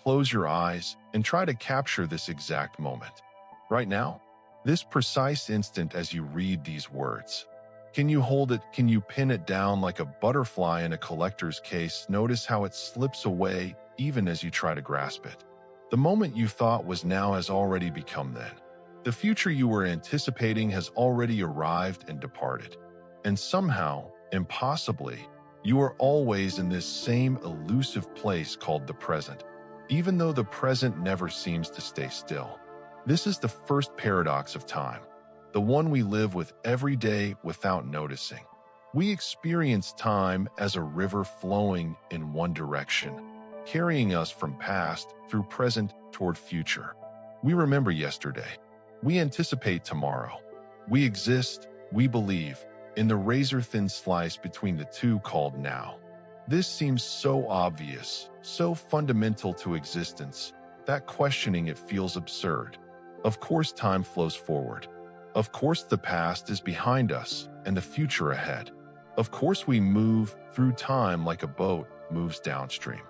close your eyes and try to capture this exact moment. Right now, this precise instant as you read these words. Can you hold it? Can you pin it down like a butterfly in a collector's case? Notice how it slips away even as you try to grasp it. The moment you thought was now has already become then. The future you were anticipating has already arrived and departed. And somehow, impossibly, you are always in this same elusive place called the present, even though the present never seems to stay still. This is the first paradox of time, the one we live with every day without noticing. We experience time as a river flowing in one direction, carrying us from past through present toward future. We remember yesterday. We anticipate tomorrow. We exist, we believe, in the razor-thin slice between the two called now. This seems so obvious, so fundamental to existence, that questioning it feels absurd. Of course time flows forward. Of course the past is behind us and the future ahead. Of course we move through time like a boat moves downstream.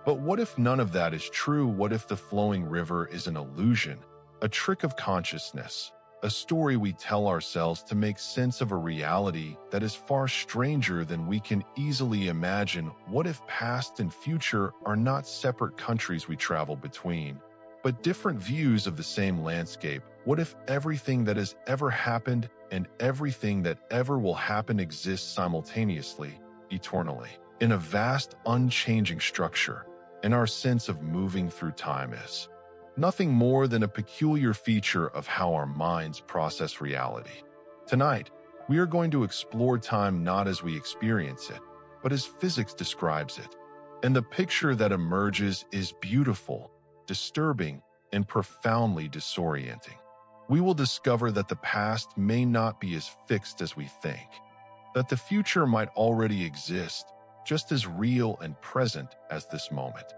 But what if none of that is true? What if the flowing river is an illusion, a trick of consciousness, a story we tell ourselves to make sense of a reality that is far stranger than we can easily imagine? What if past and future are not separate countries we travel between, but different views of the same landscape? What if everything that has ever happened and everything that ever will happen exists simultaneously, eternally, in a vast, unchanging structure, and our sense of moving through time is nothing more than a peculiar feature of how our minds process reality? Tonight, we are going to explore time not as we experience it, but as physics describes it. And the picture that emerges is beautiful, disturbing, and profoundly disorienting. We will discover that the past may not be as fixed as we think, that the future might already exist, just as real and present as this moment,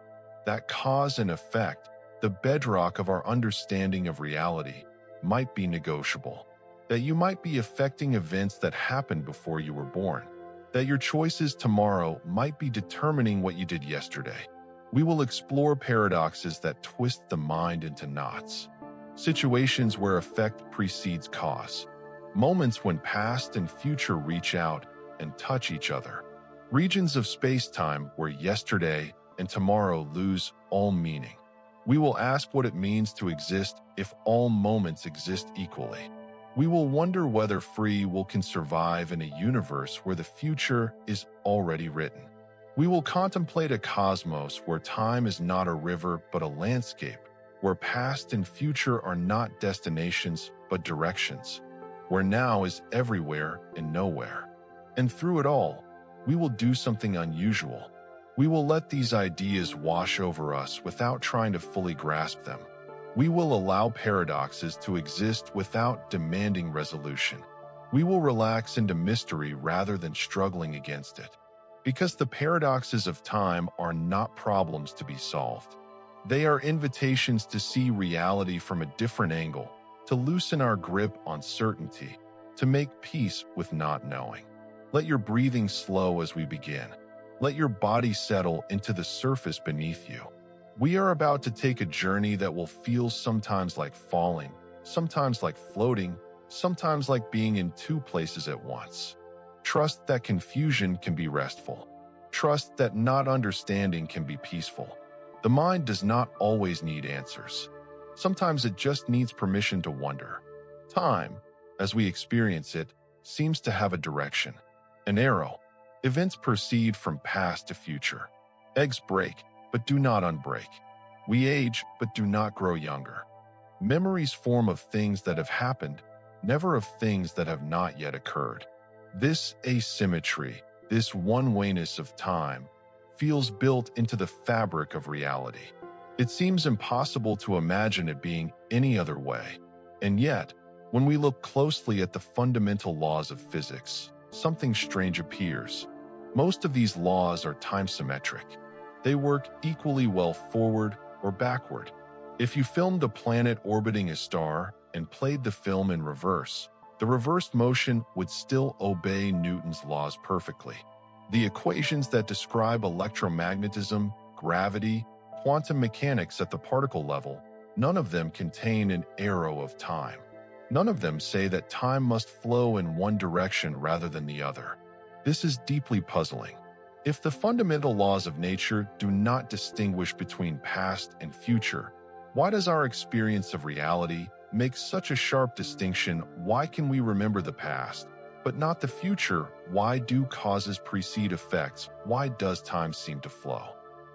that cause and effect, the bedrock of our understanding of reality, might be negotiable, that you might be affecting events that happened before you were born, that your choices tomorrow might be determining what you did yesterday. We will explore paradoxes that twist the mind into knots, situations where effect precedes cause, moments when past and future reach out and touch each other, regions of space-time where yesterday and tomorrow lose all meaning. We will ask what it means to exist if all moments exist equally. We will wonder whether free will can survive in a universe where the future is already written. We will contemplate a cosmos where time is not a river but a landscape, where past and future are not destinations but directions, where now is everywhere and nowhere. And through it all, we will do something unusual. We will let these ideas wash over us without trying to fully grasp them. We will allow paradoxes to exist without demanding resolution. We will relax into mystery rather than struggling against it. Because the paradoxes of time are not problems to be solved. They are invitations to see reality from a different angle, to loosen our grip on certainty, to make peace with not knowing. Let your breathing slow as we begin. Let your body settle into the surface beneath you. We are about to take a journey that will feel sometimes like falling, sometimes like floating, sometimes like being in two places at once. Trust that confusion can be restful. Trust that not understanding can be peaceful. The mind does not always need answers. Sometimes it just needs permission to wonder. Time, as we experience it, seems to have a direction, an arrow. Events proceed from past to future. Eggs break, but do not unbreak. We age, but do not grow younger. Memories form of things that have happened, never of things that have not yet occurred. This asymmetry, this one-wayness of time, feels built into the fabric of reality. It seems impossible to imagine it being any other way. And yet, when we look closely at the fundamental laws of physics, something strange appears. Most of these laws are time-symmetric. They work equally well forward or backward. If you filmed a planet orbiting a star and played the film in reverse, the reversed motion would still obey Newton's laws perfectly. The equations that describe electromagnetism, gravity, quantum mechanics at the particle level, none of them contain an arrow of time. None of them say that time must flow in one direction rather than the other. This is deeply puzzling. If the fundamental laws of nature do not distinguish between past and future, why does our experience of reality make such a sharp distinction? Why can we remember the past, but not the future? Why do causes precede effects? Why does time seem to flow?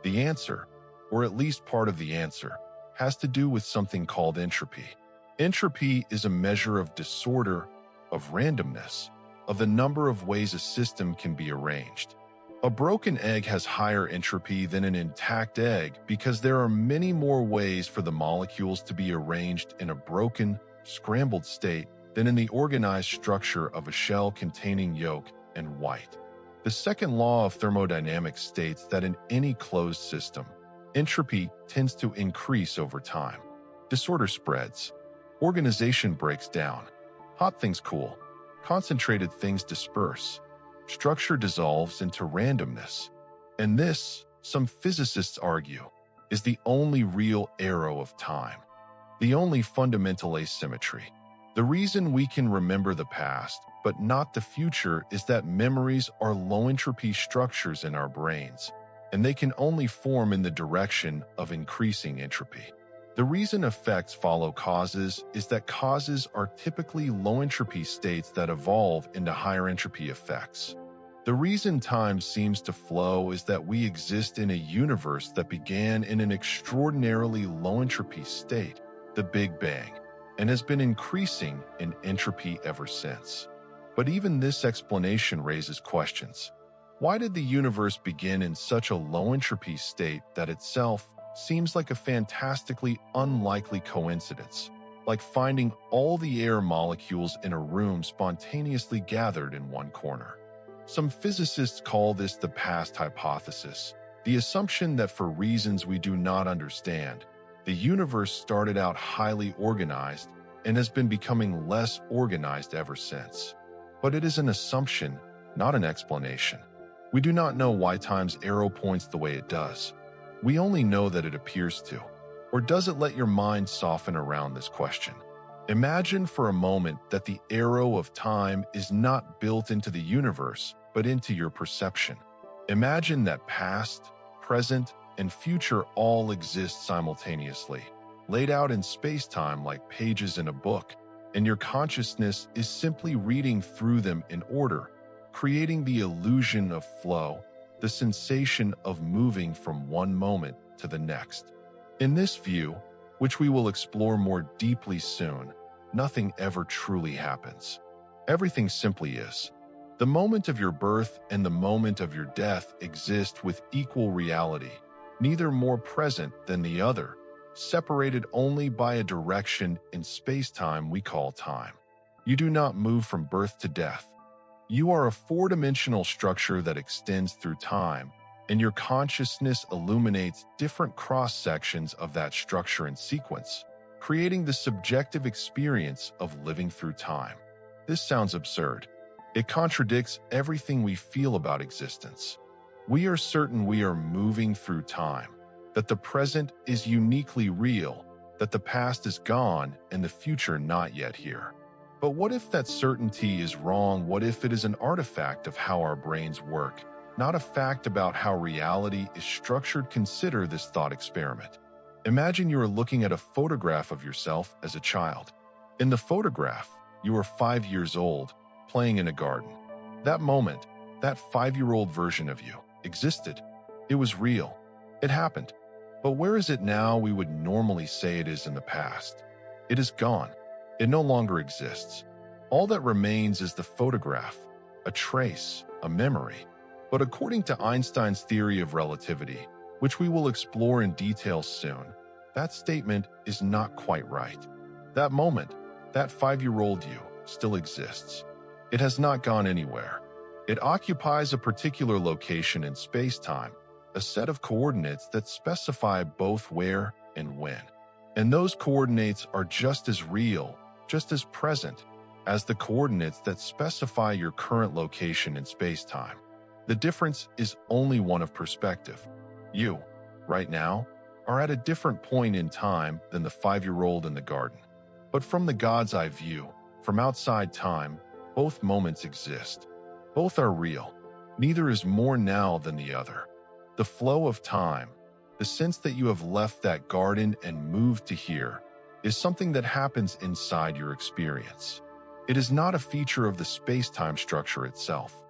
The answer, or at least part of the answer, has to do with something called entropy. Entropy is a measure of disorder, of randomness, of the number of ways a system can be arranged. A broken egg has higher entropy than an intact egg because there are many more ways for the molecules to be arranged in a broken, scrambled state than in the organized structure of a shell containing yolk and white. The second law of thermodynamics states that in any closed system, entropy tends to increase over time. Disorder spreads. Organization breaks down. Hot things cool. Concentrated things disperse. Structure dissolves into randomness. And this, some physicists argue, is the only real arrow of time, the only fundamental asymmetry. The reason we can remember the past, but not the future, is that memories are low-entropy structures in our brains, and they can only form in the direction of increasing entropy. The reason effects follow causes is that causes are typically low-entropy states that evolve into higher-entropy effects. The reason time seems to flow is that we exist in a universe that began in an extraordinarily low-entropy state, the Big Bang, and has been increasing in entropy ever since. But even this explanation raises questions. Why did the universe begin in such a low-entropy state that itself seems like a fantastically unlikely coincidence, like finding all the air molecules in a room spontaneously gathered in one corner? Some physicists call this the past hypothesis, the assumption that for reasons we do not understand, the universe started out highly organized and has been becoming less organized ever since. But it is an assumption, not an explanation. We do not know why time's arrow points the way it does. We only know that it appears to. Or does it let your mind soften around this question? Imagine for a moment that the arrow of time is not built into the universe, but into your perception. Imagine that past, present, and future all exist simultaneously, laid out in space-time like pages in a book, and your consciousness is simply reading through them in order, creating the illusion of flow, the sensation of moving from one moment to the next. In this view, which we will explore more deeply soon, nothing ever truly happens. Everything simply is. The moment of your birth and the moment of your death exist with equal reality, neither more present than the other, separated only by a direction in space-time we call time. You do not move from birth to death. You are a four-dimensional structure that extends through time, and your consciousness illuminates different cross-sections of that structure in sequence, creating the subjective experience of living through time. This sounds absurd. It contradicts everything we feel about existence. We are certain we are moving through time, that the present is uniquely real, that the past is gone and the future not yet here. But what if that certainty is wrong? What if it is an artifact of how our brains work, not a fact about how reality is structured? Consider this thought experiment. Imagine you are looking at a photograph of yourself as a child. In the photograph, you are 5 years old, playing in a garden. That moment, that 5-year-old version of you, existed. It was real. It happened. But where is it now? We would normally say it is in the past. It is gone. It no longer exists. All that remains is the photograph, a trace, a memory. But according to Einstein's theory of relativity, which we will explore in detail soon, that statement is not quite right. That moment, that 5-year-old you, still exists. It has not gone anywhere. It occupies a particular location in space-time, a set of coordinates that specify both where and when. And those coordinates are just as real, just as present, as the coordinates that specify your current location in space-time. The difference is only one of perspective. You, right now, are at a different point in time than the 5-year-old in the garden. But from the God's eye view, from outside time, both moments exist. Both are real. Neither is more now than the other. The flow of time, the sense that you have left that garden and moved to here, is something that happens inside your experience. It is not a feature of the space-time structure itself.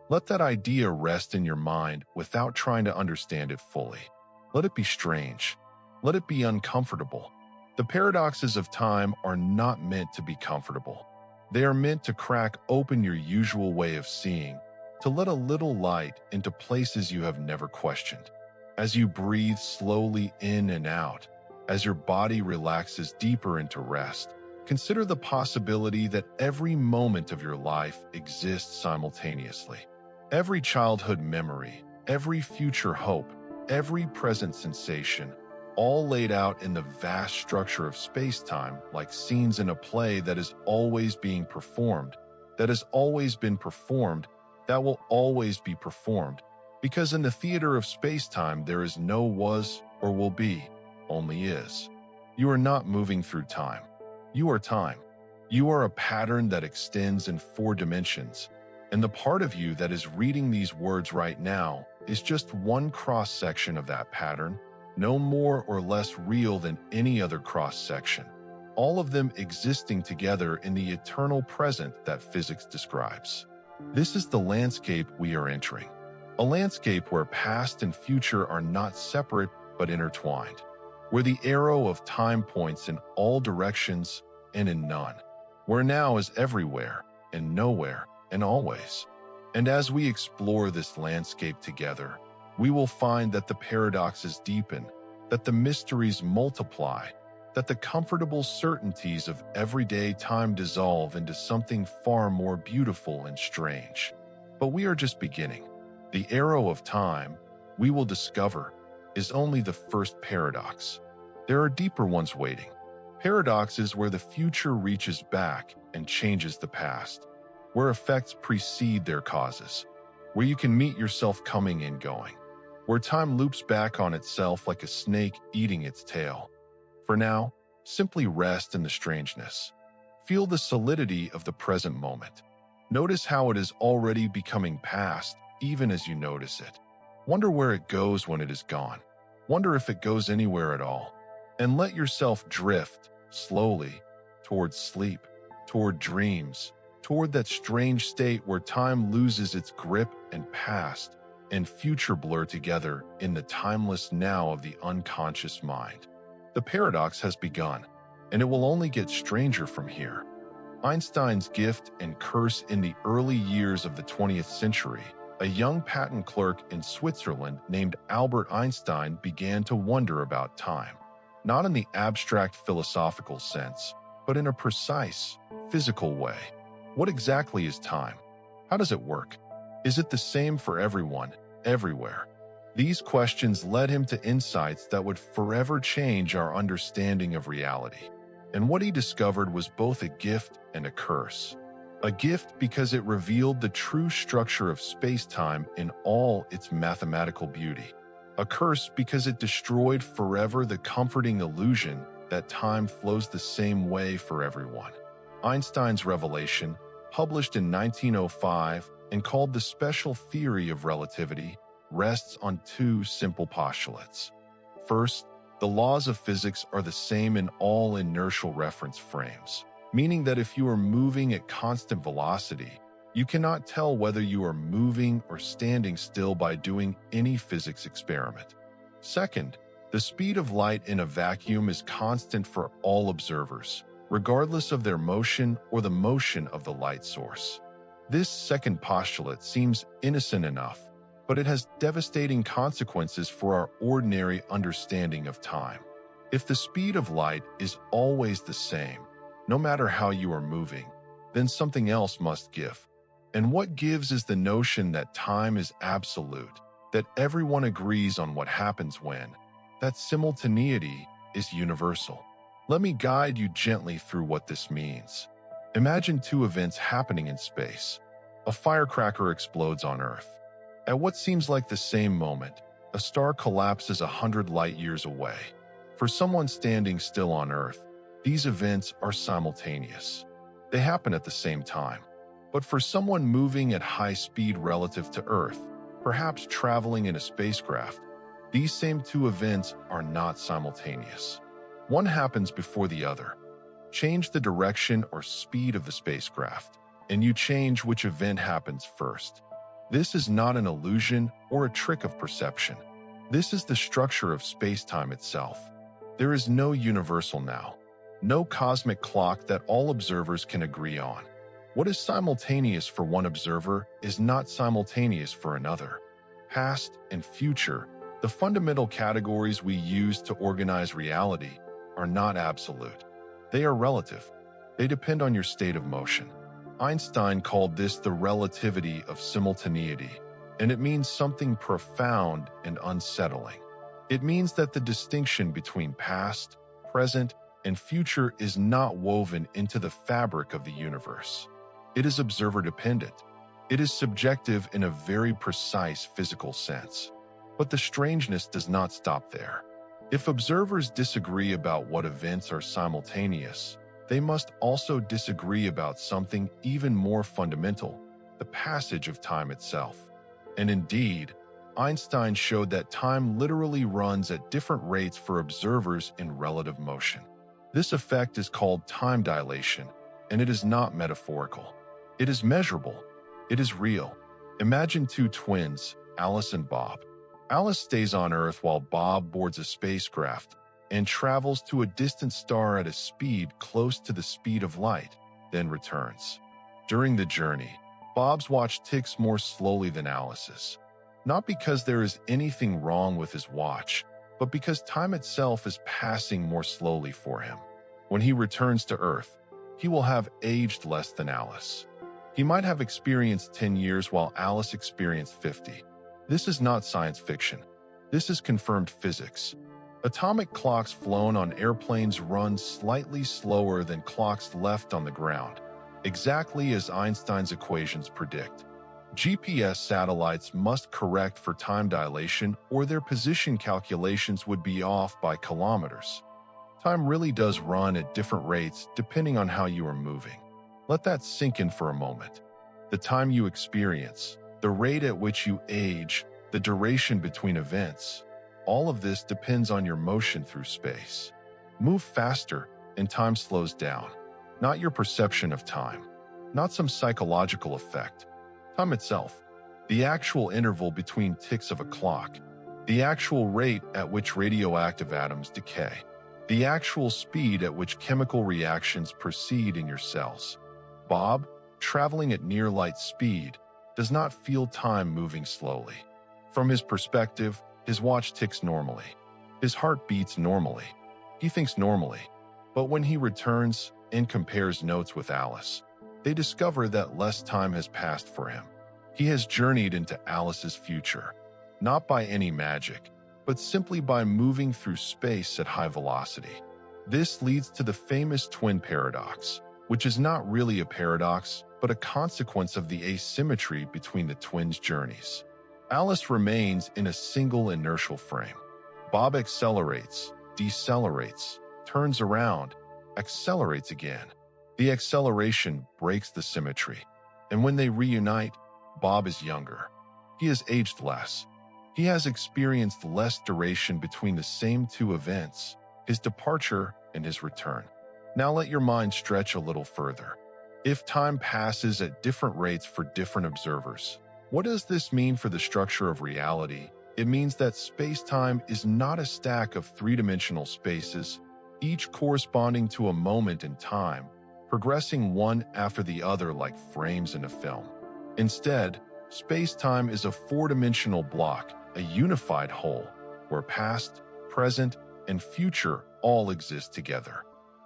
Let that idea rest in your mind without trying to understand it fully. Let it be strange. Let it be uncomfortable. The paradoxes of time are not meant to be comfortable. They are meant to crack open your usual way of seeing, to let a little light into places you have never questioned. As you breathe slowly in and out, as your body relaxes deeper into rest, consider the possibility that every moment of your life exists simultaneously. Every childhood memory, every future hope, every present sensation, all laid out in the vast structure of space-time like scenes in a play that is always being performed, that has always been performed, that will always be performed, because in the theater of space-time there is no was or will be, only is. You are not moving through time. You are time. You are a pattern that extends in 4 dimensions, and the part of you that is reading these words right now is just one cross-section of that pattern, no more or less real than any other cross-section, all of them existing together in the eternal present that physics describes. This is the landscape we are entering, a landscape where past and future are not separate but intertwined, where the arrow of time points in all directions and in none, where now is everywhere and nowhere and always. And as we explore this landscape together, we will find that the paradoxes deepen, that the mysteries multiply, that the comfortable certainties of everyday time dissolve into something far more beautiful and strange. But we are just beginning. The arrow of time, we will discover, is only the first paradox. There are deeper ones waiting. Paradoxes where the future reaches back and changes the past, where effects precede their causes, where you can meet yourself coming and going, where time loops back on itself like a snake eating its tail. For now, simply rest in the strangeness. Feel the solidity of the present moment. Notice how it is already becoming past, even as you notice it. Wonder where it goes when it is gone. Wonder if it goes anywhere at all. And let yourself drift, slowly, toward sleep, toward dreams, toward that strange state where time loses its grip and past and future blur together in the timeless now of the unconscious mind. The paradox has begun, and it will only get stranger from here. Einstein's gift and curse in the early years of the 20th century, a young patent clerk in Switzerland named Albert Einstein began to wonder about time, not in the abstract philosophical sense, but in a precise, physical way. What exactly is time? How does it work? Is it the same for everyone, everywhere? These questions led him to insights that would forever change our understanding of reality. And what he discovered was both a gift and a curse. A gift because it revealed the true structure of space-time in all its mathematical beauty. A curse because it destroyed forever the comforting illusion that time flows the same way for everyone. Einstein's revelation, published in 1905 and called the special theory of relativity, rests on 2 simple postulates. First, the laws of physics are the same in all inertial reference frames, meaning that if you are moving at constant velocity, you cannot tell whether you are moving or standing still by doing any physics experiment. Second, the speed of light in a vacuum is constant for all observers, regardless of their motion or the motion of the light source. This second postulate seems innocent enough, but it has devastating consequences for our ordinary understanding of time. If the speed of light is always the same, no matter how you are moving, then something else must give. And what gives is the notion that time is absolute, that everyone agrees on what happens when, that simultaneity is universal. Let me guide you gently through what this means. Imagine 2 events happening in space. A firecracker explodes on Earth. At what seems like the same moment, a star collapses 100 light-years away. For someone standing still on Earth, these events are simultaneous. They happen at the same time. But for someone moving at high speed relative to Earth, perhaps traveling in a spacecraft, these same two events are not simultaneous. One happens before the other. Change the direction or speed of the spacecraft, and you change which event happens first. This is not an illusion or a trick of perception. This is the structure of space-time itself. There is no universal now, no cosmic clock that all observers can agree on. What is simultaneous for one observer is not simultaneous for another. Past and future, the fundamental categories we use to organize reality, are not absolute. They are relative. They depend on your state of motion. Einstein called this the relativity of simultaneity, and it means something profound and unsettling. It means that the distinction between past, present, and future is not woven into the fabric of the universe. It is observer-dependent. It is subjective in a very precise physical sense. But the strangeness does not stop there. If observers disagree about what events are simultaneous, they must also disagree about something even more fundamental, the passage of time itself. And indeed, Einstein showed that time literally runs at different rates for observers in relative motion. This effect is called time dilation, and it is not metaphorical. It is measurable. It is real. Imagine two twins, Alice and Bob. Alice stays on Earth while Bob boards a spacecraft and travels to a distant star at a speed close to the speed of light, then returns. During the journey, Bob's watch ticks more slowly than Alice's. Not because there is anything wrong with his watch, but because time itself is passing more slowly for him. When he returns to Earth, he will have aged less than Alice. He might have experienced 10 years while Alice experienced 50. This is not science fiction. This is confirmed physics. Atomic clocks flown on airplanes run slightly slower than clocks left on the ground, exactly as Einstein's equations predict. GPS satellites must correct for time dilation or their position calculations would be off by kilometers. Time really does run at different rates depending on how you are moving. Let that sink in for a moment. The time you experience, the rate at which you age, the duration between events, all of this depends on your motion through space. Move faster and time slows down, not your perception of time, not some psychological effect. Time itself, the actual interval between ticks of a clock, the actual rate at which radioactive atoms decay, the actual speed at which chemical reactions proceed in your cells. Bob, traveling at near light speed, does not feel time moving slowly. From his perspective, his watch ticks normally. His heart beats normally. He thinks normally. But when he returns and compares notes with Alice, they discover that less time has passed for him. He has journeyed into Alice's future, not by any magic, but simply by moving through space at high velocity. This leads to the famous twin paradox, which is not really a paradox, but a consequence of the asymmetry between the twins' journeys. Alice remains in a single inertial frame. Bob accelerates, decelerates, turns around, accelerates again. The acceleration breaks the symmetry, and when they reunite, Bob is younger. He has aged less. He has experienced less duration between the same two events, his departure and his return. Now let your mind stretch a little further. If time passes at different rates for different observers, what does this mean for the structure of reality? It means that space-time is not a stack of three-dimensional spaces, each corresponding to a moment in time, progressing one after the other like frames in a film. Instead, space-time is a four-dimensional block, a unified whole, where past, present, and future all exist together.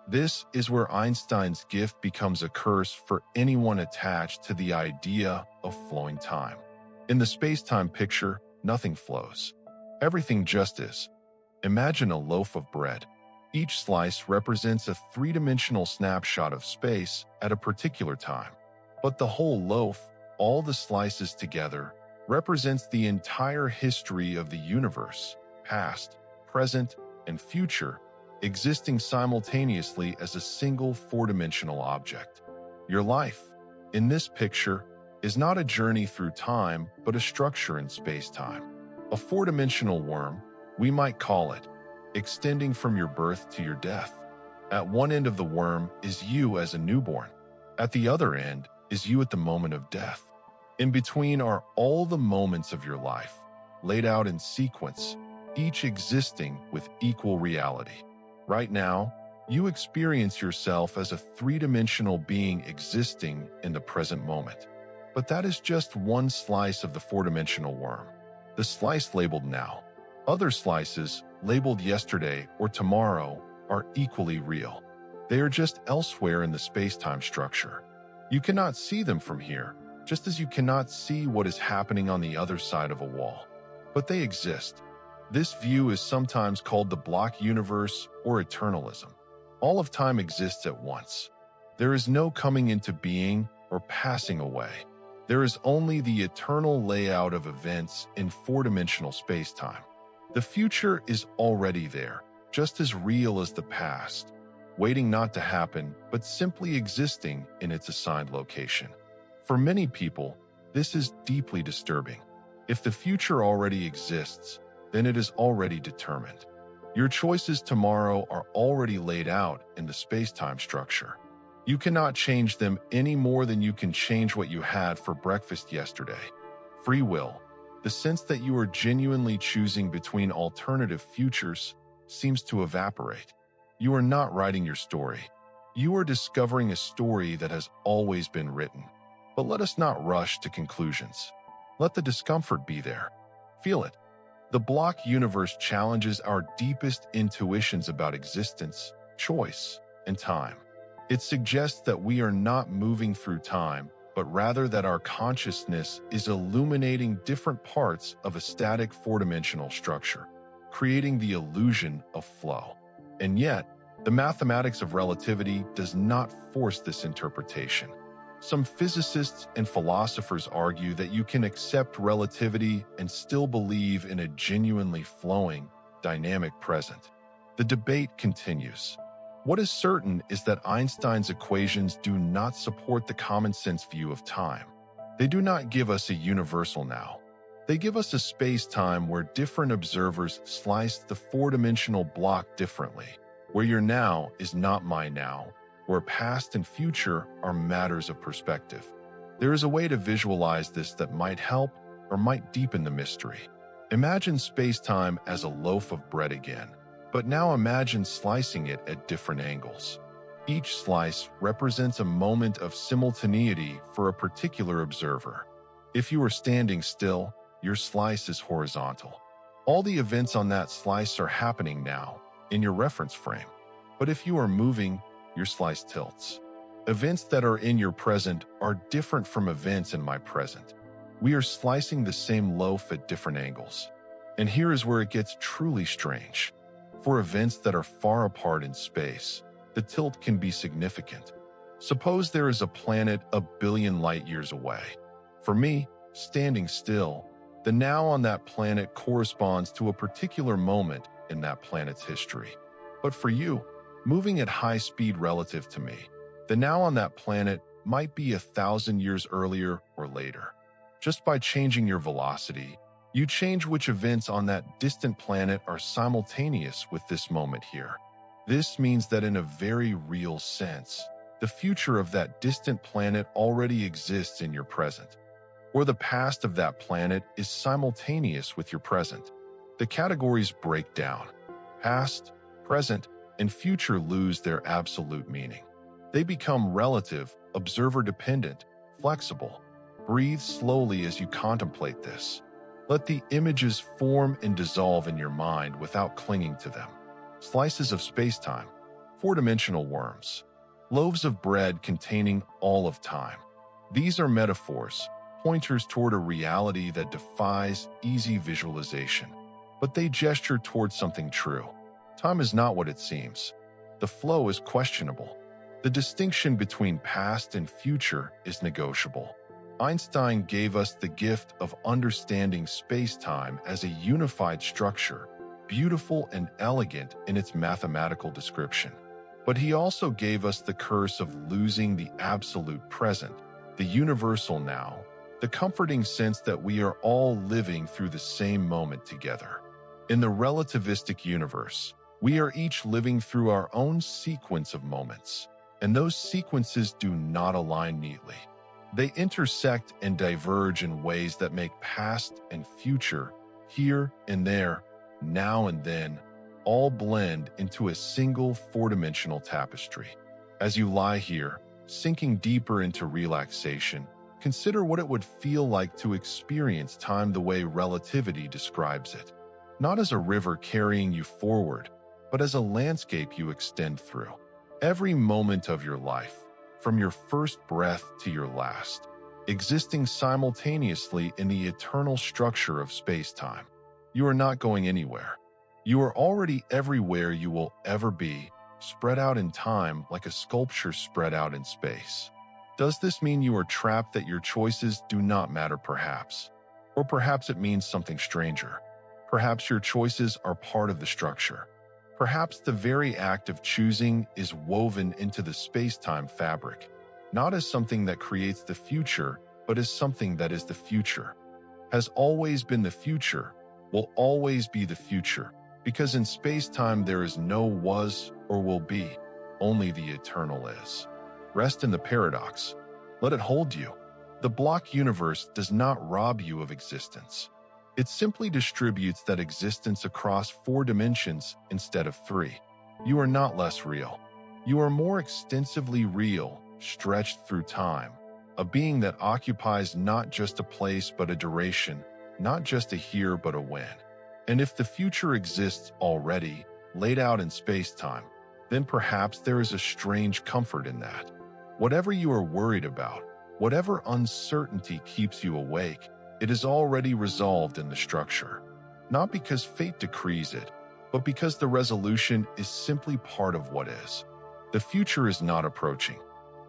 This is where Einstein's gift becomes a curse for anyone attached to the idea of flowing time. In the space-time picture, nothing flows. Everything just is. Imagine a loaf of bread. Each slice represents a three-dimensional snapshot of space at a particular time. But the whole loaf, all the slices together, represents the entire history of the universe, past, present, and future, existing simultaneously as a single four-dimensional object. Your life, in this picture, is not a journey through time, but a structure in space-time. A four-dimensional worm, we might call it, extending from your birth to your death. At one end of the worm is you as a newborn. At the other end is you at the moment of death. In between are all the moments of your life, laid out in sequence, each existing with equal reality. Right now, you experience yourself as a three-dimensional being existing in the present moment. But that is just one slice of the four-dimensional worm, the slice labeled now. Other slices, labeled yesterday or tomorrow, are equally real. They are just elsewhere in the space-time structure. You cannot see them from here, just as you cannot see what is happening on the other side of a wall. But they exist. This view is sometimes called the block universe or eternalism. All of time exists at once. There is no coming into being or passing away. There is only the eternal layout of events in four-dimensional space-time. The future is already there, just as real as the past, waiting not to happen, but simply existing in its assigned location. For many people, this is deeply disturbing. If the future already exists, then it is already determined. Your choices tomorrow are already laid out in the space-time structure. You cannot change them any more than you can change what you had for breakfast yesterday. Free will, the sense that you are genuinely choosing between alternative futures, seems to evaporate. You are not writing your story. You are discovering a story that has always been written. But let us not rush to conclusions. Let the discomfort be there. Feel it. The block universe challenges our deepest intuitions about existence, choice, and time. It suggests that we are not moving through time, but rather that our consciousness is illuminating different parts of a static four-dimensional structure, creating the illusion of flow. And yet, the mathematics of relativity does not force this interpretation. Some physicists and philosophers argue that you can accept relativity and still believe in a genuinely flowing, dynamic present. The debate continues. What is certain is that Einstein's equations do not support the common-sense view of time. They do not give us a universal now. They give us a space-time where different observers slice the four-dimensional block differently, where your now is not my now, where past and future are matters of perspective. There is a way to visualize this that might help or might deepen the mystery. Imagine space-time as a loaf of bread again, but now imagine slicing it at different angles. Each slice represents a moment of simultaneity for a particular observer. If you are standing still, your slice is horizontal. All the events on that slice are happening now, in your reference frame. But if you are moving, your slice tilts. Events that are in your present are different from events in my present. We are slicing the same loaf at different angles. And here is where it gets truly strange. For events that are far apart in space, the tilt can be significant. Suppose there is a planet a billion light years away. For me, standing still, the now on that planet corresponds to a particular moment in that planet's history. But for you, moving at high speed relative to me, the now on that planet might be 1,000 years earlier or later. Just by changing your velocity, you change which events on that distant planet are simultaneous with this moment here. This means that in a very real sense, the future of that distant planet already exists in your present, or the past of that planet is simultaneous with your present. The categories break down. Past, present, and future lose their absolute meaning. They become relative, observer-dependent, flexible. Breathe slowly as you contemplate this. Let the images form and dissolve in your mind without clinging to them. Slices of space-time, four-dimensional worms, loaves of bread containing all of time. These are metaphors, pointers toward a reality that defies easy visualization, but they gesture toward something true. Time is not what it seems. The flow is questionable. The distinction between past and future is negotiable. Einstein gave us the gift of understanding space-time as a unified structure, beautiful and elegant in its mathematical description. But he also gave us the curse of losing the absolute present, the universal now, the comforting sense that we are all living through the same moment together. In the relativistic universe, we are each living through our own sequence of moments, and those sequences do not align neatly. They intersect and diverge in ways that make past and future, here and there, now and then, all blend into a single four-dimensional tapestry. As you lie here, sinking deeper into relaxation, consider what it would feel like to experience time the way relativity describes it. Not as a river carrying you forward, but as a landscape you extend through. Every moment of your life, from your first breath to your last, existing simultaneously in the eternal structure of space-time. You are not going anywhere. You are already everywhere you will ever be, spread out in time like a sculpture spread out in space. Does this mean you are trapped, that your choices do not matter perhaps? Or perhaps it means something stranger. Perhaps your choices are part of the structure. Perhaps the very act of choosing is woven into the space-time fabric, not as something that creates the future, but as something that is the future. Has always been the future, will always be the future, because in space-time there is no was or will be, only the eternal is. Rest in the paradox. Let it hold you. The block universe does not rob you of existence. It simply distributes that existence across 4 dimensions instead of 3. You are not less real. You are more extensively real, stretched through time, a being that occupies not just a place but a duration, not just a here but a when. And if the future exists already, laid out in space-time, then perhaps there is a strange comfort in that. Whatever you are worried about, whatever uncertainty keeps you awake, it is already resolved in the structure. Not because fate decrees it, but because the resolution is simply part of what is. The future is not approaching.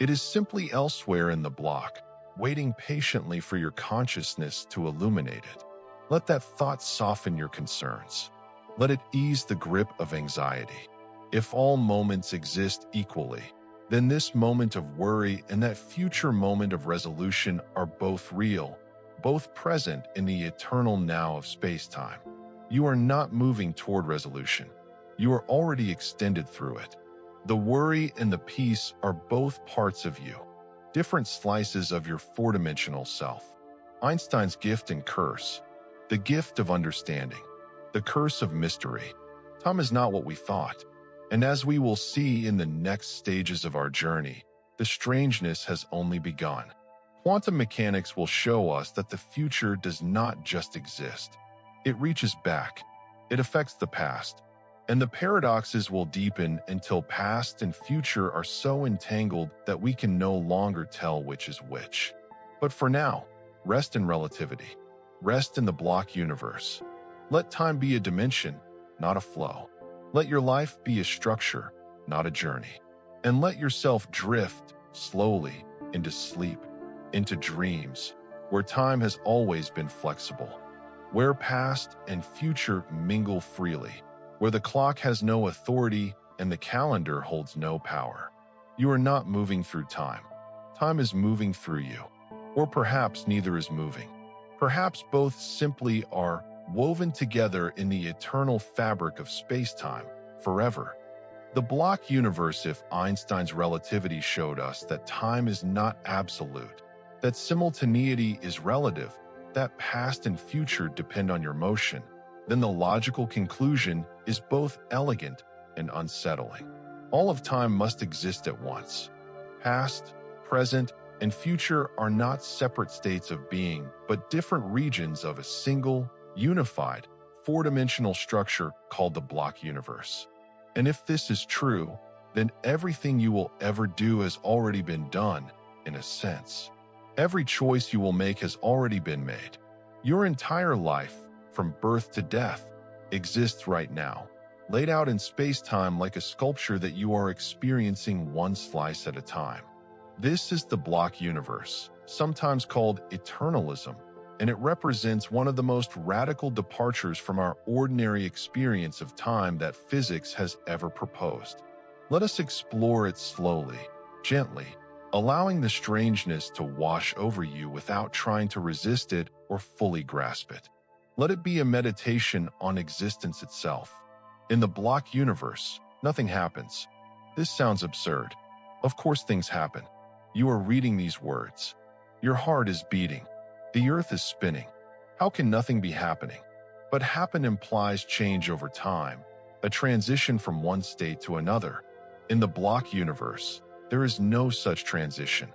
It is simply elsewhere in the block, waiting patiently for your consciousness to illuminate it. Let that thought soften your concerns. Let it ease the grip of anxiety. If all moments exist equally, then this moment of worry and that future moment of resolution are both real, both present in the eternal now of space-time. You are not moving toward resolution. You are already extended through it. The worry and the peace are both parts of you, different slices of your four-dimensional self. Einstein's gift and curse. The gift of understanding. The curse of mystery. Time is not what we thought. And as we will see in the next stages of our journey, the strangeness has only begun. Quantum mechanics will show us that the future does not just exist. It reaches back. It affects the past. And the paradoxes will deepen until past and future are so entangled that we can no longer tell which is which. But for now, rest in relativity. Rest in the block universe. Let time be a dimension, not a flow. Let your life be a structure, not a journey. And let yourself drift slowly into sleep, into dreams, where time has always been flexible, where past and future mingle freely, where the clock has no authority and the calendar holds no power. You are not moving through time. Time is moving through you. Or perhaps neither is moving. Perhaps both simply are woven together in the eternal fabric of space-time, forever. The block universe. If Einstein's relativity showed us that time is not absolute, that simultaneity is relative, that past and future depend on your motion, then the logical conclusion is both elegant and unsettling. All of time must exist at once. Past, present, and future are not separate states of being, but different regions of a single, unified, four-dimensional structure called the block universe. And if this is true, then everything you will ever do has already been done, in a sense. Every choice you will make has already been made. Your entire life, from birth to death, exists right now, laid out in space-time like a sculpture that you are experiencing one slice at a time. This is the block universe, sometimes called eternalism, and it represents one of the most radical departures from our ordinary experience of time that physics has ever proposed. Let us explore it slowly, gently, allowing the strangeness to wash over you without trying to resist it or fully grasp it. Let it be a meditation on existence itself. In the block universe, nothing happens. This sounds absurd. Of course things happen. You are reading these words. Your heart is beating. The earth is spinning. How can nothing be happening? But happen implies change over time, a transition from one state to another. In the block universe, there is no such transition.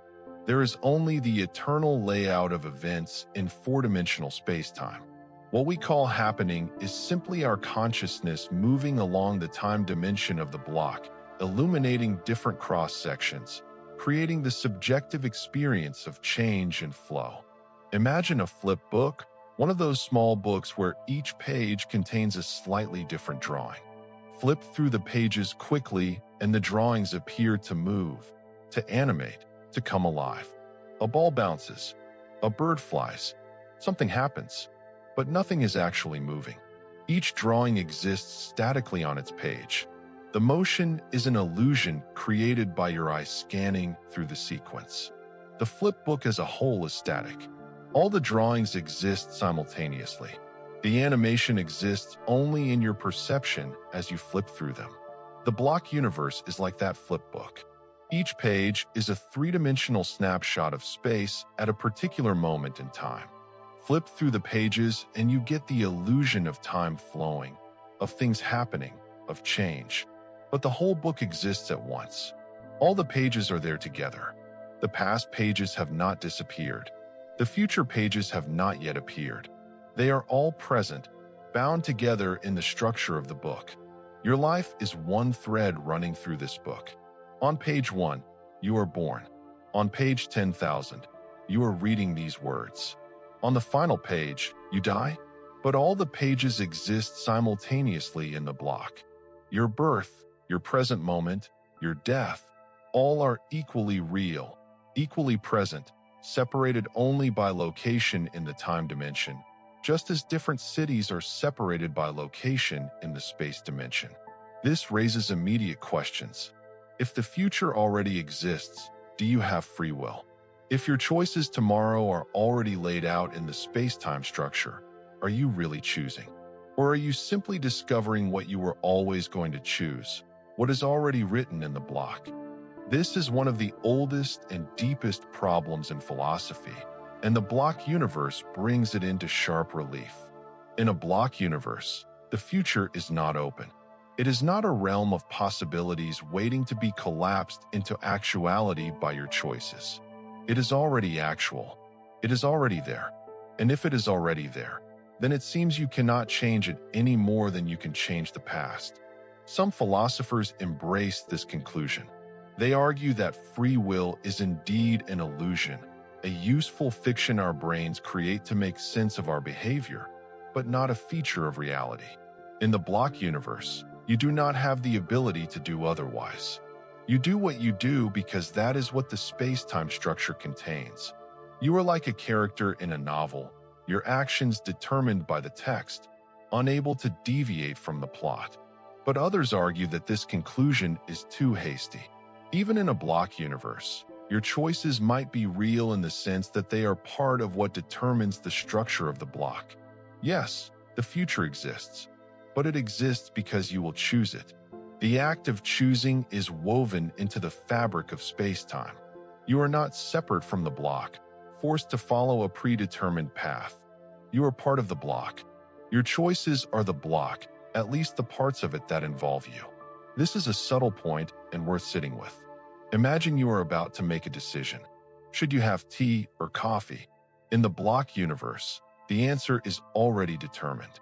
There is only the eternal layout of events in four-dimensional space-time. What we call happening is simply our consciousness moving along the time dimension of the block, illuminating different cross-sections, creating the subjective experience of change and flow. Imagine a flip book, one of those small books where each page contains a slightly different drawing. Flip through the pages quickly and the drawings appear to move, to animate, to come alive. A ball bounces, a bird flies, something happens, but nothing is actually moving. Each drawing exists statically on its page. The motion is an illusion created by your eye scanning through the sequence. The flip book as a whole is static. All the drawings exist simultaneously. The animation exists only in your perception as you flip through them. The block universe is like that flip book. Each page is a three-dimensional snapshot of space at a particular moment in time. Flip through the pages and you get the illusion of time flowing, of things happening, of change. But the whole book exists at once. All the pages are there together. The past pages have not disappeared. The future pages have not yet appeared. They are all present, bound together in the structure of the book. Your life is one thread running through this book. On page 1, you are born. On page 10,000, you are reading these words. On the final page, you die, but all the pages exist simultaneously in the block. Your birth, your present moment, your death, all are equally real, equally present, separated only by location in the time dimension, just as different cities are separated by location in the space dimension. This raises immediate questions. If the future already exists, do you have free will? If your choices tomorrow are already laid out in the space-time structure, are you really choosing? Or are you simply discovering what you were always going to choose, what is already written in the block? This is one of the oldest and deepest problems in philosophy, and the block universe brings it into sharp relief. In a block universe, the future is not open. It is not a realm of possibilities waiting to be collapsed into actuality by your choices. It is already actual. It is already there. And if it is already there, then it seems you cannot change it any more than you can change the past. Some philosophers embrace this conclusion. They argue that free will is indeed an illusion, a useful fiction our brains create to make sense of our behavior, but not a feature of reality. In the block universe, you do not have the ability to do otherwise. You do what you do because that is what the space-time structure contains. You are like a character in a novel, your actions determined by the text, unable to deviate from the plot. But others argue that this conclusion is too hasty. Even in a block universe, your choices might be real in the sense that they are part of what determines the structure of the block. Yes, the future exists, but it exists because you will choose it. The act of choosing is woven into the fabric of space-time. You are not separate from the block, forced to follow a predetermined path. You are part of the block. Your choices are the block, at least the parts of it that involve you. This is a subtle point and worth sitting with. Imagine you are about to make a decision. Should you have tea or coffee? In the block universe, the answer is already determined.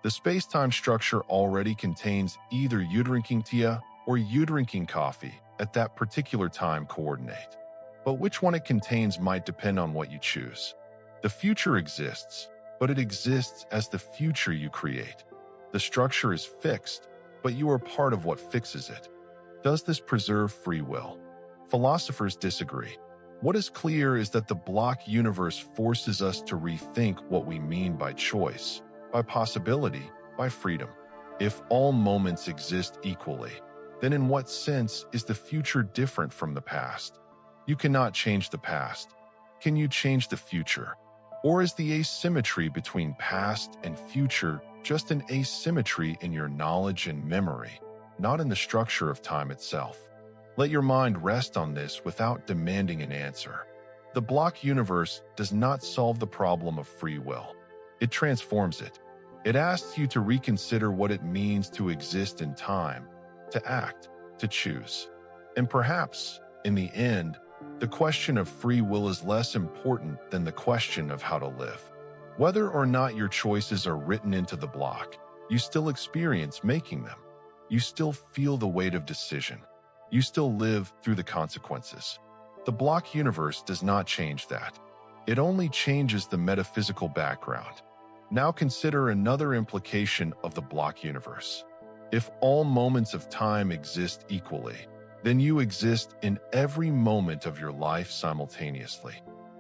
The space-time structure already contains either you drinking tea or you drinking coffee at that particular time coordinate. But which one it contains might depend on what you choose. The future exists, but it exists as the future you create. The structure is fixed, but you are part of what fixes it. Does this preserve free will? Philosophers disagree. What is clear is that the block universe forces us to rethink what we mean by choice, by possibility, by freedom. If all moments exist equally, then in what sense is the future different from the past? You cannot change the past. Can you change the future? Or is the asymmetry between past and future just an asymmetry in your knowledge and memory, not in the structure of time itself? Let your mind rest on this without demanding an answer. The block universe does not solve the problem of free will. It transforms it. It asks you to reconsider what it means to exist in time, to act, to choose. And perhaps, in the end, the question of free will is less important than the question of how to live. Whether or not your choices are written into the block, you still experience making them. You still feel the weight of decision. You still live through the consequences. The block universe does not change that. It only changes the metaphysical background. Now consider another implication of the block universe. If all moments of time exist equally, then you exist in every moment of your life simultaneously.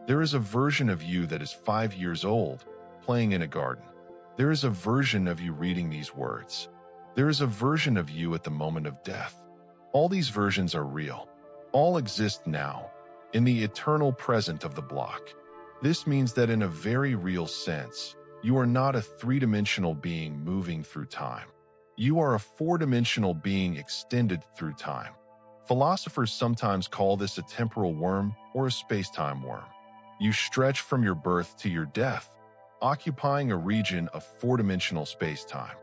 There is a version of you that is 5 years old, playing in a garden. There is a version of you reading these words. There is a version of you at the moment of death. All these versions are real. All exist now, in the eternal present of the block. This means that in a very real sense, you are not a three-dimensional being moving through time. You are a four-dimensional being extended through time. Philosophers sometimes call this a temporal worm or a space-time worm. You stretch from your birth to your death, occupying a region of four-dimensional space-time.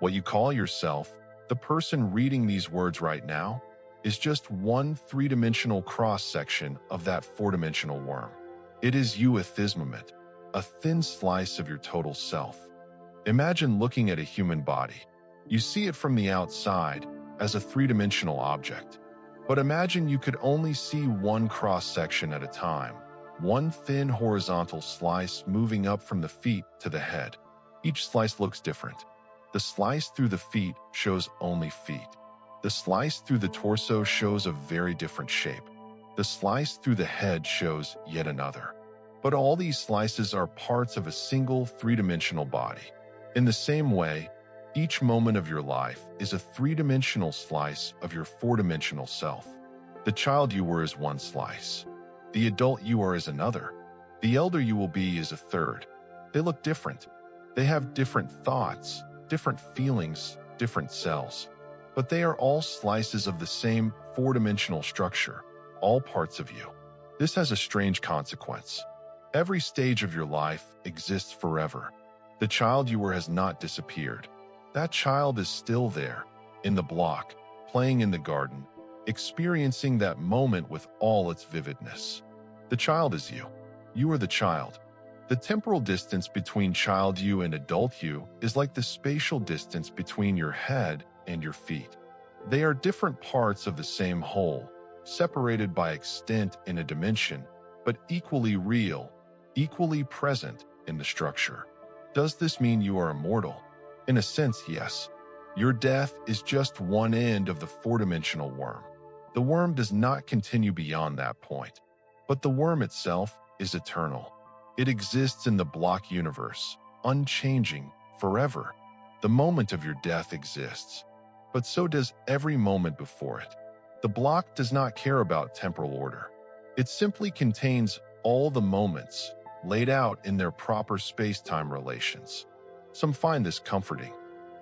What you call yourself, the person reading these words right now, is just one three-dimensional cross-section of that four-dimensional worm. It is you a moment, a thin slice of your total self. Imagine looking at a human body. You see it from the outside as a three-dimensional object. But imagine you could only see one cross-section at a time, one thin horizontal slice moving up from the feet to the head. Each slice looks different. The slice through the feet shows only feet. The slice through the torso shows a very different shape. The slice through the head shows yet another. But all these slices are parts of a single three-dimensional body. In the same way, each moment of your life is a three-dimensional slice of your four-dimensional self. The child you were is one slice. The adult you are is another. The elder you will be is a third. They look different. They have different thoughts, different feelings, different cells. But they are all slices of the same four-dimensional structure, all parts of you. This has a strange consequence. Every stage of your life exists forever. The child you were has not disappeared. That child is still there, in the block, playing in the garden, experiencing that moment with all its vividness. The child is you. You are the child. The temporal distance between child you and adult you is like the spatial distance between your head and your feet. They are different parts of the same whole, separated by extent in a dimension, but equally real, equally present in the structure. Does this mean you are immortal? In a sense, yes. Your death is just one end of the four-dimensional worm. The worm does not continue beyond that point, but the worm itself is eternal. It exists in the block universe, unchanging, forever. The moment of your death exists, but so does every moment before it. The block does not care about temporal order. It simply contains all the moments laid out in their proper space-time relations. Some find this comforting.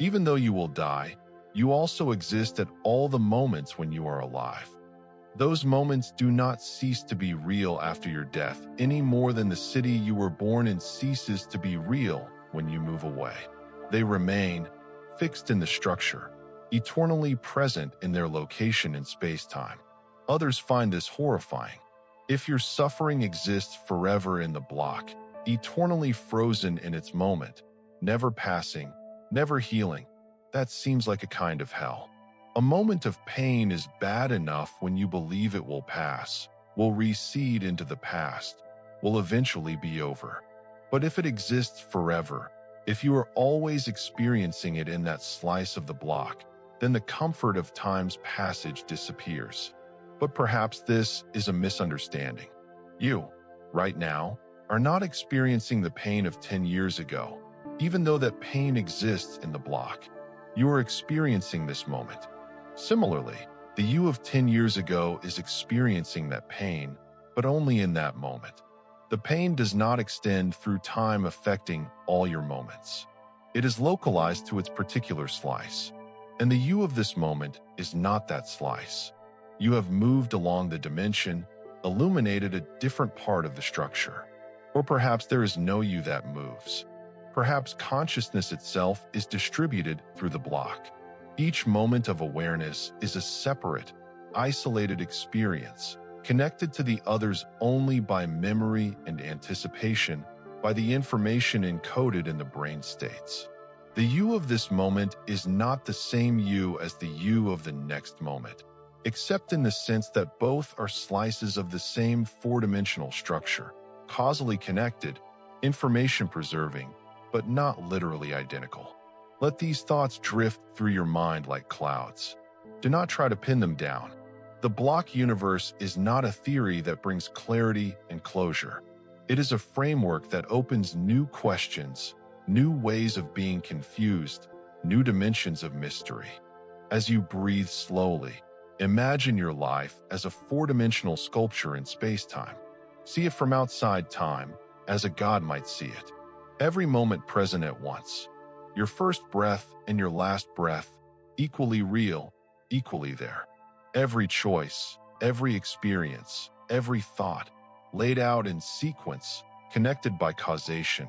Even though you will die, you also exist at all the moments when you are alive. Those moments do not cease to be real after your death any more than the city you were born in ceases to be real when you move away. They remain fixed in the structure, eternally present in their location in space-time. Others find this horrifying. If your suffering exists forever in the block, eternally frozen in its moment, never passing, never healing, that seems like a kind of hell. A moment of pain is bad enough when you believe it will pass, will recede into the past, will eventually be over. But if it exists forever, if you are always experiencing it in that slice of the block, then the comfort of time's passage disappears. But perhaps this is a misunderstanding. You, right now, are not experiencing the pain of 10 years ago, even though that pain exists in the block. You are experiencing this moment. Similarly, the you of 10 years ago is experiencing that pain, but only in that moment. The pain does not extend through time affecting all your moments. It is localized to its particular slice. And the you of this moment is not that slice. You have moved along the dimension, illuminated a different part of the structure. Or perhaps there is no you that moves. Perhaps consciousness itself is distributed through the block. Each moment of awareness is a separate, isolated experience, connected to the others only by memory and anticipation, by the information encoded in the brain states. The you of this moment is not the same you as the you of the next moment, except in the sense that both are slices of the same four-dimensional structure, causally connected, information preserving, but not literally identical. Let these thoughts drift through your mind like clouds. Do not try to pin them down. The block universe is not a theory that brings clarity and closure. It is a framework that opens new questions, new ways of being confused, new dimensions of mystery. As you breathe slowly, imagine your life as a four-dimensional sculpture in space-time. See it from outside time, as a god might see it. Every moment present at once. Your first breath and your last breath, equally real, equally there. Every choice, every experience, every thought, laid out in sequence, connected by causation,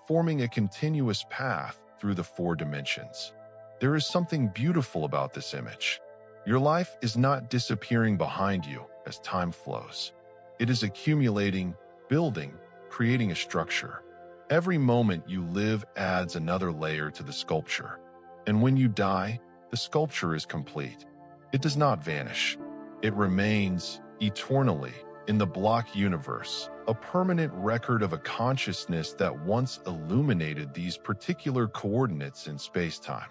forming a continuous path through the four dimensions. There is something beautiful about this image. Your life is not disappearing behind you as time flows. It is accumulating, building, creating a structure. Every moment you live adds another layer to the sculpture. And when you die, the sculpture is complete. It does not vanish. It remains eternally in the block universe, a permanent record of a consciousness that once illuminated these particular coordinates in space-time.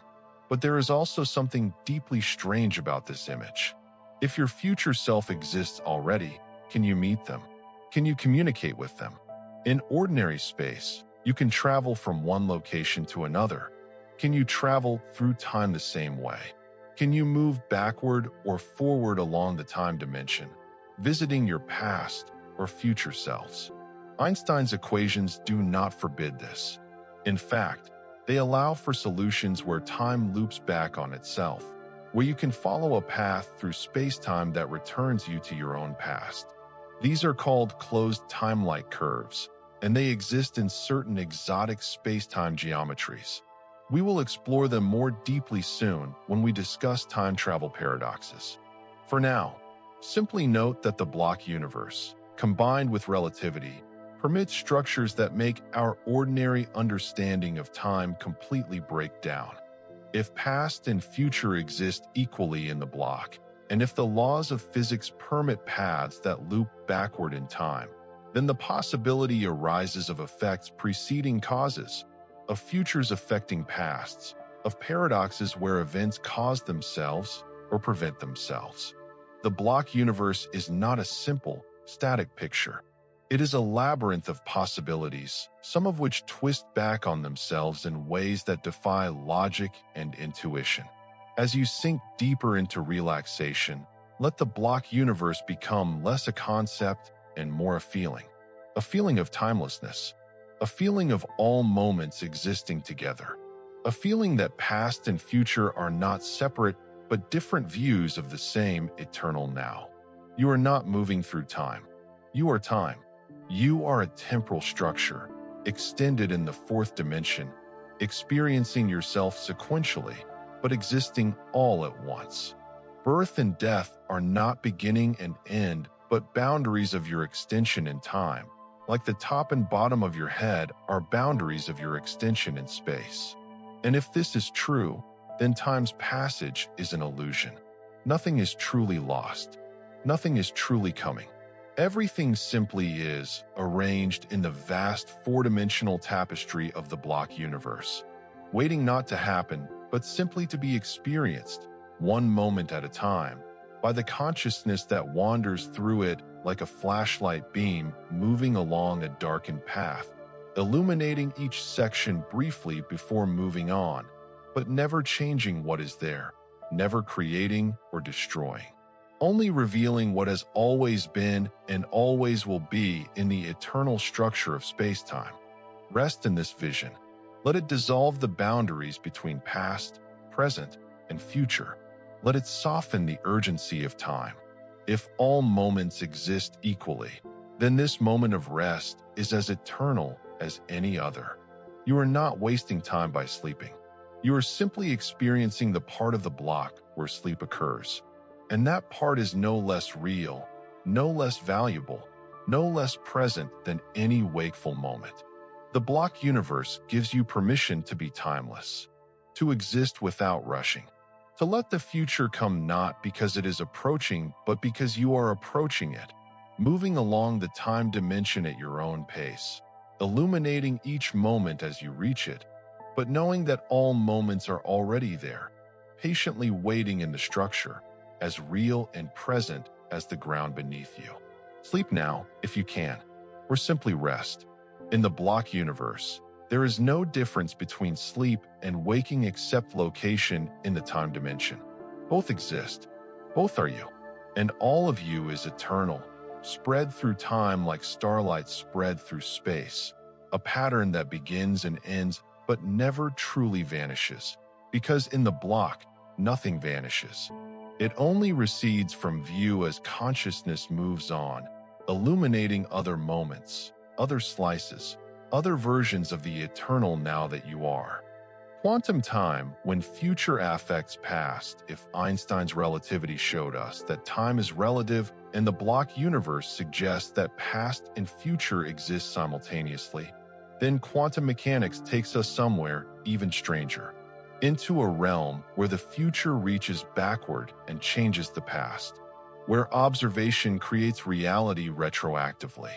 But there is also something deeply strange about this image. If your future self exists already, can you meet them? Can you communicate with them? In ordinary space, you can travel from one location to another. Can you travel through time the same way? Can you move backward or forward along the time dimension, visiting your past or future selves? Einstein's equations do not forbid this. In fact, they allow for solutions where time loops back on itself, where you can follow a path through space-time that returns you to your own past. These are called closed time-like curves, and they exist in certain exotic space-time geometries. We will explore them more deeply soon when we discuss time travel paradoxes. For now, simply note that the block universe, combined with relativity, permits structures that make our ordinary understanding of time completely break down. If past and future exist equally in the block, and if the laws of physics permit paths that loop backward in time, then the possibility arises of effects preceding causes, of futures affecting pasts, of paradoxes where events cause themselves or prevent themselves. The block universe is not a simple, static picture. It is a labyrinth of possibilities, some of which twist back on themselves in ways that defy logic and intuition. As you sink deeper into relaxation, let the block universe become less a concept and more a feeling of timelessness, a feeling of all moments existing together, a feeling that past and future are not separate but different views of the same eternal now. You are not moving through time. You are time. You are a temporal structure, extended in the fourth dimension, experiencing yourself sequentially, but existing all at once. Birth and death are not beginning and end, but boundaries of your extension in time, like the top and bottom of your head are boundaries of your extension in space. And if this is true, then time's passage is an illusion. Nothing is truly lost. Nothing is truly coming. Everything simply is arranged in the vast four-dimensional tapestry of the block universe, waiting not to happen, but simply to be experienced, one moment at a time, by the consciousness that wanders through it like a flashlight beam moving along a darkened path, illuminating each section briefly before moving on, but never changing what is there, never creating or destroying, only revealing what has always been and always will be in the eternal structure of space-time. Rest in this vision. Let it dissolve the boundaries between past, present, and future. Let it soften the urgency of time. If all moments exist equally, then this moment of rest is as eternal as any other. You are not wasting time by sleeping. You are simply experiencing the part of the block where sleep occurs. And that part is no less real, no less valuable, no less present than any wakeful moment. The block universe gives you permission to be timeless, to exist without rushing, to let the future come not because it is approaching, but because you are approaching it, moving along the time dimension at your own pace, illuminating each moment as you reach it, but knowing that all moments are already there, patiently waiting in the structure, as real and present as the ground beneath you. Sleep now, if you can, or simply rest. In the block universe, there is no difference between sleep and waking except location in the time dimension. Both exist. Both are you. And all of you is eternal, spread through time like starlight spread through space, a pattern that begins and ends but never truly vanishes, because in the block, nothing vanishes. It only recedes from view as consciousness moves on, illuminating other moments, other slices, other versions of the eternal now that you are. Quantum time, when future affects past, if Einstein's relativity showed us that time is relative and the block universe suggests that past and future exist simultaneously, then quantum mechanics takes us somewhere even stranger, into a realm where the future reaches backward and changes the past, where observation creates reality retroactively,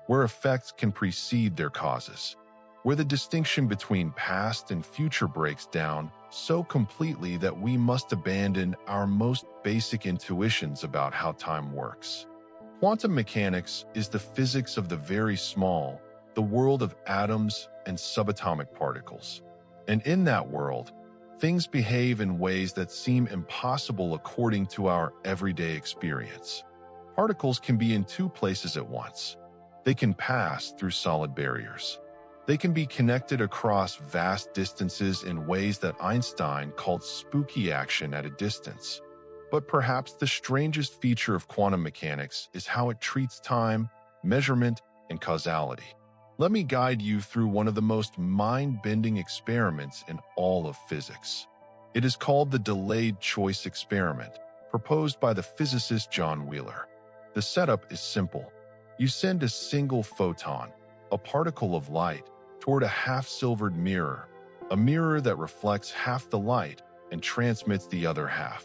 where effects can precede their causes, where the distinction between past and future breaks down so completely that we must abandon our most basic intuitions about how time works. Quantum mechanics is the physics of the very small, the world of atoms and subatomic particles. And in that world, things behave in ways that seem impossible according to our everyday experience. Particles can be in two places at once. They can pass through solid barriers. They can be connected across vast distances in ways that Einstein called spooky action at a distance. But perhaps the strangest feature of quantum mechanics is how it treats time, measurement, and causality. Let me guide you through one of the most mind-bending experiments in all of physics. It is called the delayed choice experiment, proposed by the physicist John Wheeler. The setup is simple. You send a single photon, a particle of light, toward a half-silvered mirror, a mirror that reflects half the light and transmits the other half.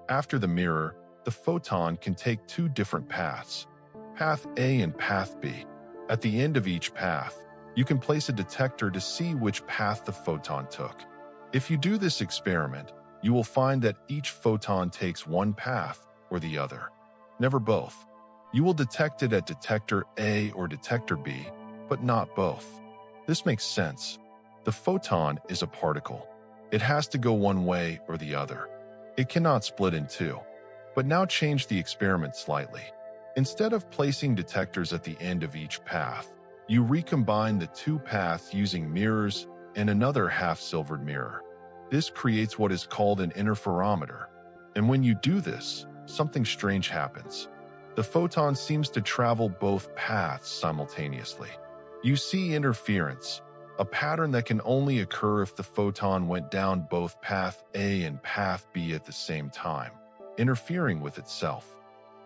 After the mirror, the photon can take two different paths, path A and path B. At the end of each path, you can place a detector to see which path the photon took. If you do this experiment, you will find that each photon takes one path or the other, never both. You will detect it at detector A or detector B, but not both. This makes sense. The photon is a particle. It has to go one way or the other. It cannot split in two. But now change the experiment slightly. Instead of placing detectors at the end of each path, you recombine the two paths using mirrors and another half-silvered mirror. This creates what is called an interferometer. And when you do this, something strange happens. The photon seems to travel both paths simultaneously. You see interference, a pattern that can only occur if the photon went down both path A and path B at the same time, interfering with itself.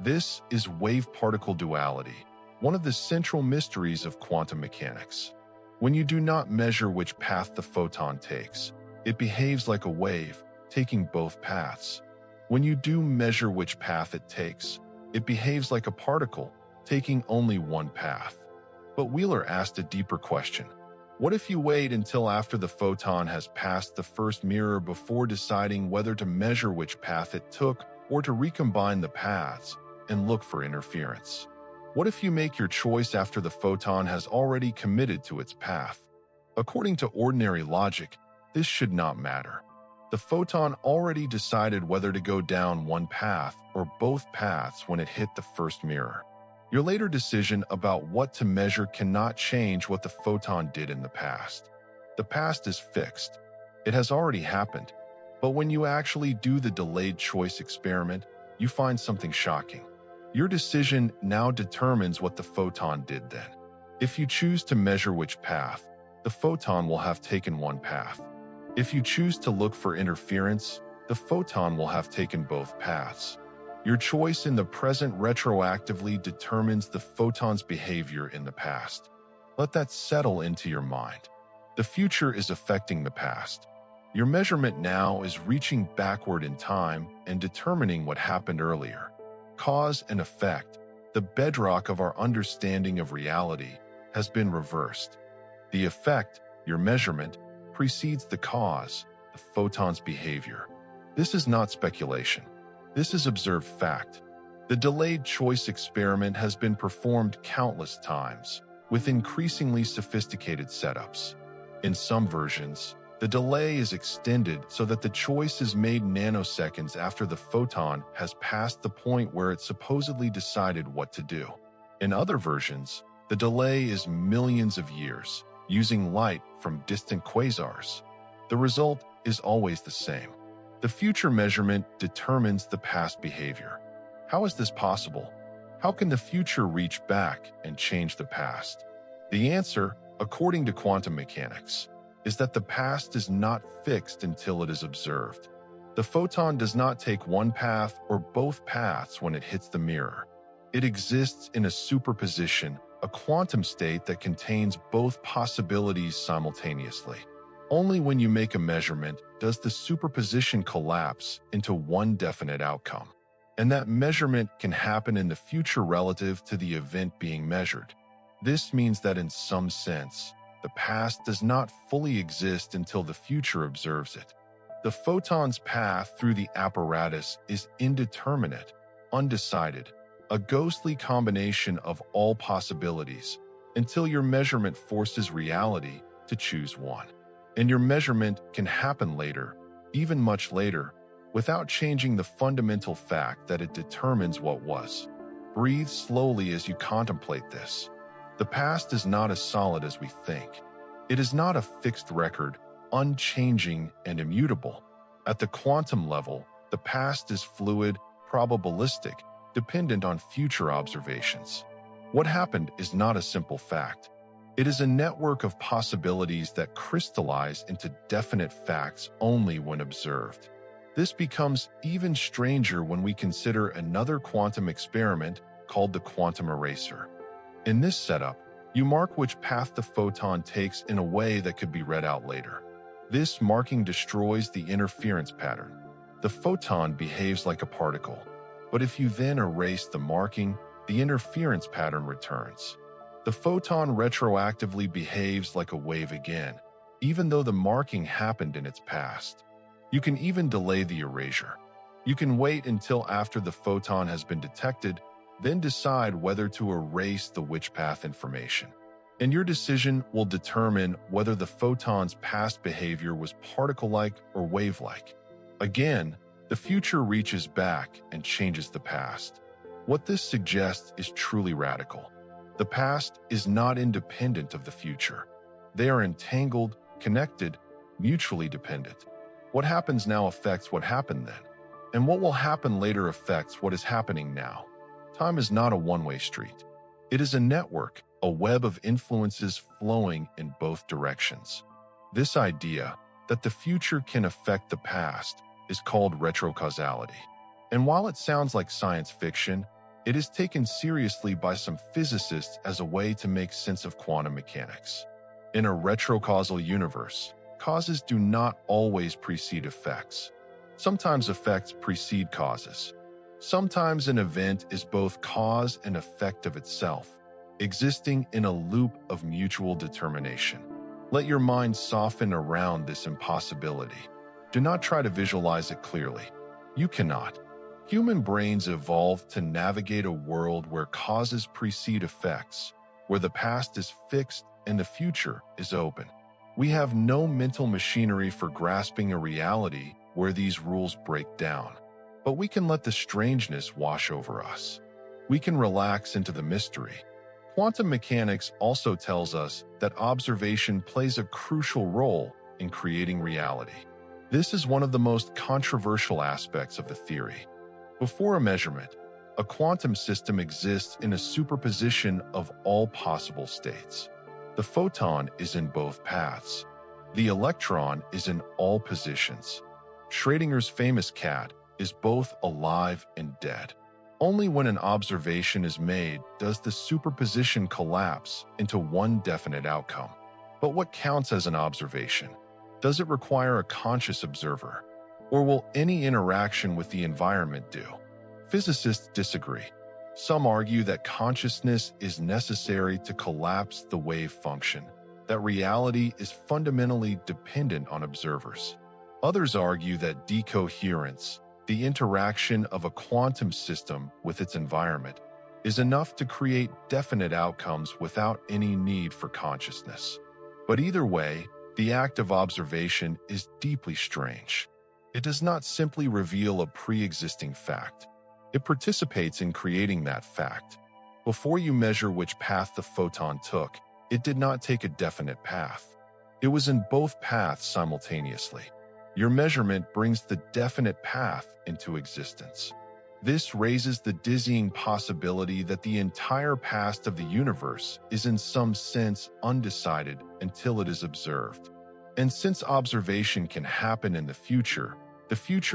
This is wave-particle duality, one of the central mysteries of quantum mechanics. When you do not measure which path the photon takes, it behaves like a wave, taking both paths. When you do measure which path it takes, it behaves like a particle, taking only one path. But Wheeler asked a deeper question. What if you wait until after the photon has passed the first mirror before deciding whether to measure which path it took, or to recombine the paths and look for interference? What if you make your choice after the photon has already committed to its path? According to ordinary logic, this should not matter. The photon already decided whether to go down one path or both paths when it hit the first mirror. Your later decision about what to measure cannot change what the photon did in the past. The past is fixed. It has already happened. But when you actually do the delayed choice experiment, you find something shocking. Your decision now determines what the photon did then. If you choose to measure which path, the photon will have taken one path. If you choose to look for interference, the photon will have taken both paths. Your choice in the present retroactively determines the photon's behavior in the past. Let that settle into your mind. The future is affecting the past. Your measurement now is reaching backward in time and determining what happened earlier. Cause and effect, the bedrock of our understanding of reality, has been reversed. The effect, your measurement, precedes the cause, the photon's behavior. This is not speculation. This is observed fact. The delayed choice experiment has been performed countless times, with increasingly sophisticated setups. In some versions, the delay is extended so that the choice is made nanoseconds after the photon has passed the point where it supposedly decided what to do. In other versions, the delay is millions of years, using light from distant quasars. The result is always the same. The future measurement determines the past behavior. How is this possible? How can the future reach back and change the past? The answer, according to quantum mechanics, is that the past is not fixed until it is observed. The photon does not take one path or both paths when it hits the mirror. It exists in a superposition, a quantum state that contains both possibilities simultaneously. Only when you make a measurement does the superposition collapse into one definite outcome. And that measurement can happen in the future relative to the event being measured. This means that in some sense, the past does not fully exist until the future observes it. The photon's path through the apparatus is indeterminate, undecided, a ghostly combination of all possibilities, until your measurement forces reality to choose one. And your measurement can happen later, even much later, without changing the fundamental fact that it determines what was. Breathe slowly as you contemplate this. The past is not as solid as we think. It is not a fixed record, unchanging and immutable. At the quantum level, the past is fluid, probabilistic, dependent on future observations. What happened is not a simple fact. It is a network of possibilities that crystallize into definite facts only when observed. This becomes even stranger when we consider another quantum experiment called the quantum eraser. In this setup, you mark which path the photon takes in a way that could be read out later. This marking destroys the interference pattern. The photon behaves like a particle, but if you then erase the marking, the interference pattern returns. The photon retroactively behaves like a wave again, even though the marking happened in its past. You can even delay the erasure. You can wait until after the photon has been detected, then decide whether to erase the which path information. And your decision will determine whether the photon's past behavior was particle-like or wave-like. Again, the future reaches back and changes the past. What this suggests is truly radical. The past is not independent of the future. They are entangled, connected, mutually dependent. What happens now affects what happened then, and what will happen later affects what is happening now. Time is not a one-way street. It is a network, a web of influences flowing in both directions. This idea that the future can affect the past is called retrocausality. And while it sounds like science fiction, it is taken seriously by some physicists as a way to make sense of quantum mechanics. In a retrocausal universe, causes do not always precede effects. Sometimes effects precede causes. Sometimes an event is both cause and effect of itself, existing in a loop of mutual determination. Let your mind soften around this impossibility. Do not try to visualize it clearly. You cannot. Human brains evolved to navigate a world where causes precede effects, where the past is fixed and the future is open. We have no mental machinery for grasping a reality where these rules break down, but we can let the strangeness wash over us. We can relax into the mystery. Quantum mechanics also tells us that observation plays a crucial role in creating reality. This is one of the most controversial aspects of the theory. Before a measurement, a quantum system exists in a superposition of all possible states. The photon is in both paths. The electron is in all positions. Schrodinger's famous cat is both alive and dead. Only when an observation is made does the superposition collapse into one definite outcome. But what counts as an observation? Does it require a conscious observer? Or will any interaction with the environment do? Physicists disagree. Some argue that consciousness is necessary to collapse the wave function, that reality is fundamentally dependent on observers. Others argue that decoherence, the interaction of a quantum system with its environment, is enough to create definite outcomes without any need for consciousness. But either way, the act of observation is deeply strange. It does not simply reveal a pre-existing fact. It participates in creating that fact. Before you measure which path the photon took, it did not take a definite path. It was in both paths simultaneously. Your measurement brings the definite path into existence. This raises the dizzying possibility that the entire past of the universe is in some sense undecided until it is observed. And since observation can happen in the future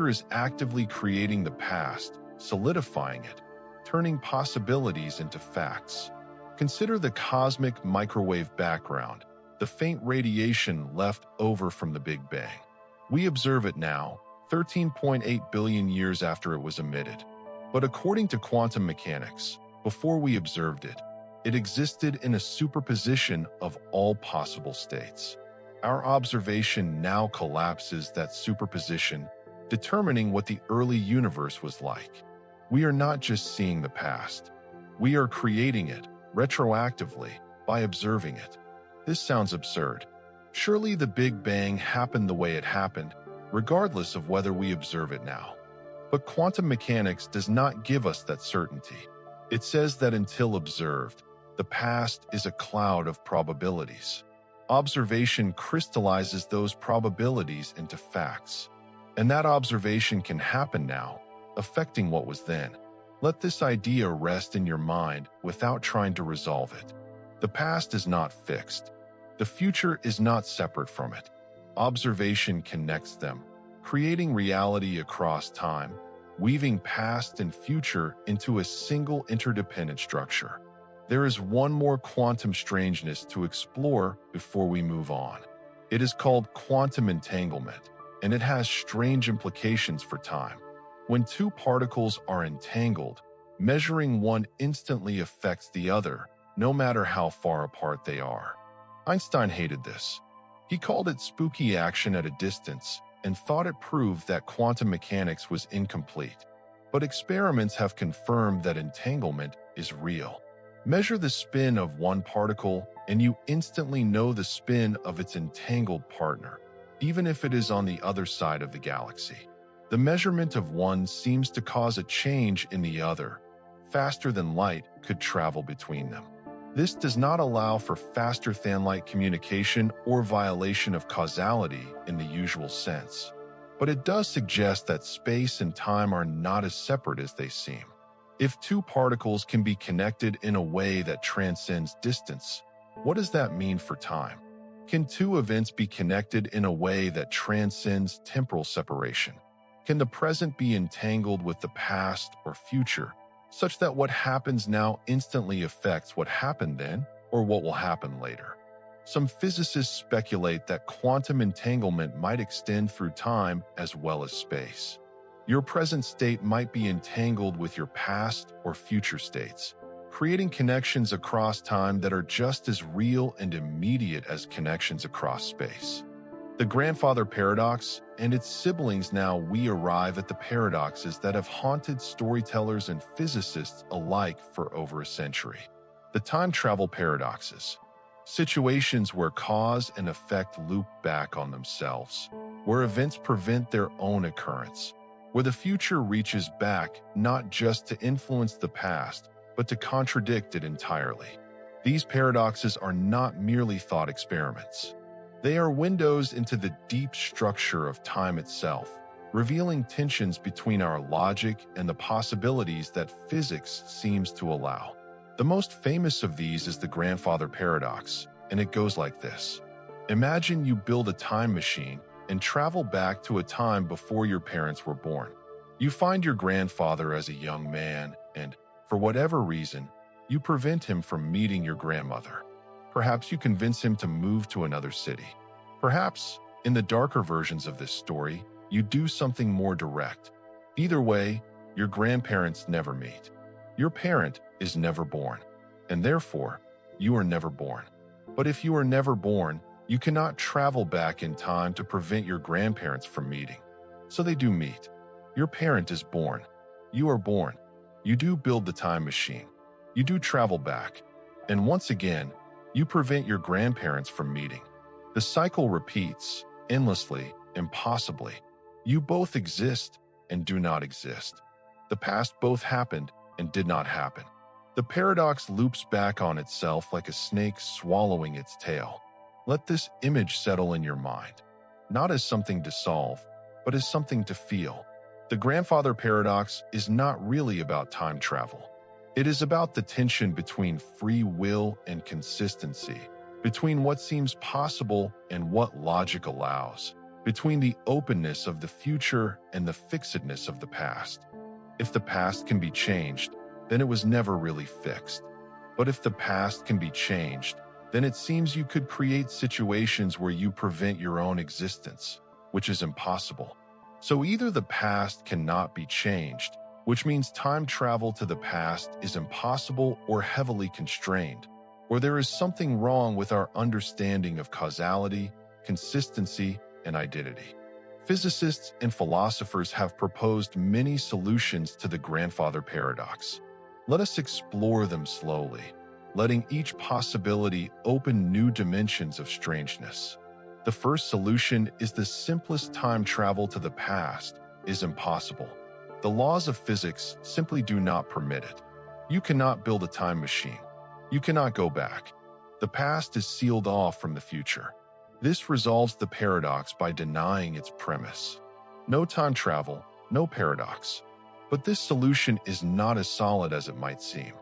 is actively creating the past, solidifying it, turning possibilities into facts. Consider the cosmic microwave background, the faint radiation left over from the Big Bang. We observe it now, 13.8 billion years after it was emitted. But according to quantum mechanics, before we observed it, it existed in a superposition of all possible states. Our observation now collapses that superposition, determining what the early universe was like. We are not just seeing the past. We are creating it, retroactively, by observing it. This sounds absurd. Surely the Big Bang happened the way it happened, regardless of whether we observe it now. But quantum mechanics does not give us that certainty. It says that until observed, the past is a cloud of probabilities. Observation crystallizes those probabilities into facts. And that observation can happen now, affecting what was then. Let this idea rest in your mind without trying to resolve it. The past is not fixed. The future is not separate from it. Observation connects them, creating reality across time, weaving past and future into a single interdependent structure. There is one more quantum strangeness to explore before we move on. It is called quantum entanglement, and it has strange implications for time. When two particles are entangled, measuring one instantly affects the other, no matter how far apart they are. Einstein hated this. He called it spooky action at a distance and thought it proved that quantum mechanics was incomplete. But experiments have confirmed that entanglement is real. Measure the spin of one particle and you instantly know the spin of its entangled partner, even if it is on the other side of the galaxy. The measurement of one seems to cause a change in the other, faster than light could travel between them. This does not allow for faster-than-light communication or violation of causality in the usual sense, but it does suggest that space and time are not as separate as they seem. If two particles can be connected in a way that transcends distance, what does that mean for time? Can two events be connected in a way that transcends temporal separation? Can the present be entangled with the past or future, such that what happens now instantly affects what happened then or what will happen later? Some physicists speculate that quantum entanglement might extend through time as well as space. Your present state might be entangled with your past or future states, creating connections across time that are just as real and immediate as connections across space. The grandfather paradox and its siblings. Now we arrive at the paradoxes that have haunted storytellers and physicists alike for over a century. The time travel paradoxes. Situations where cause and effect loop back on themselves, where events prevent their own occurrence, where the future reaches back not just to influence the past, but to contradict it entirely. These paradoxes are not merely thought experiments. They are windows into the deep structure of time itself, revealing tensions between our logic and the possibilities that physics seems to allow. The most famous of these is the grandfather paradox, and it goes like this. Imagine you build a time machine and travel back to a time before your parents were born. You find your grandfather as a young man, and, for whatever reason, you prevent him from meeting your grandmother. Perhaps you convince him to move to another city. Perhaps, in the darker versions of this story, you do something more direct. Either way, your grandparents never meet. Your parent is never born, and therefore, you are never born. But if you are never born, you cannot travel back in time to prevent your grandparents from meeting. So they do meet. Your parent is born. You are born. You do build the time machine. You do travel back. And once again, you prevent your grandparents from meeting. The cycle repeats, endlessly, impossibly. You both exist and do not exist. The past both happened and did not happen. The paradox loops back on itself like a snake swallowing its tail. Let this image settle in your mind, not as something to solve, but as something to feel. The grandfather paradox is not really about time travel. It is about the tension between free will and consistency, between what seems possible and what logic allows, between the openness of the future and the fixedness of the past. If the past can be changed, then it was never really fixed. But if the past can be changed, then it seems you could create situations where you prevent your own existence, which is impossible. So either the past cannot be changed, which means time travel to the past is impossible or heavily constrained, or there is something wrong with our understanding of causality, consistency, and identity. Physicists and philosophers have proposed many solutions to the grandfather paradox. Let us explore them slowly, letting each possibility open new dimensions of strangeness. The first solution is the simplest: time travel to the past is impossible. The laws of physics simply do not permit it. You cannot build a time machine. You cannot go back. The past is sealed off from the future. This resolves the paradox by denying its premise. No time travel, no paradox. But this solution is not as solid as it might seem.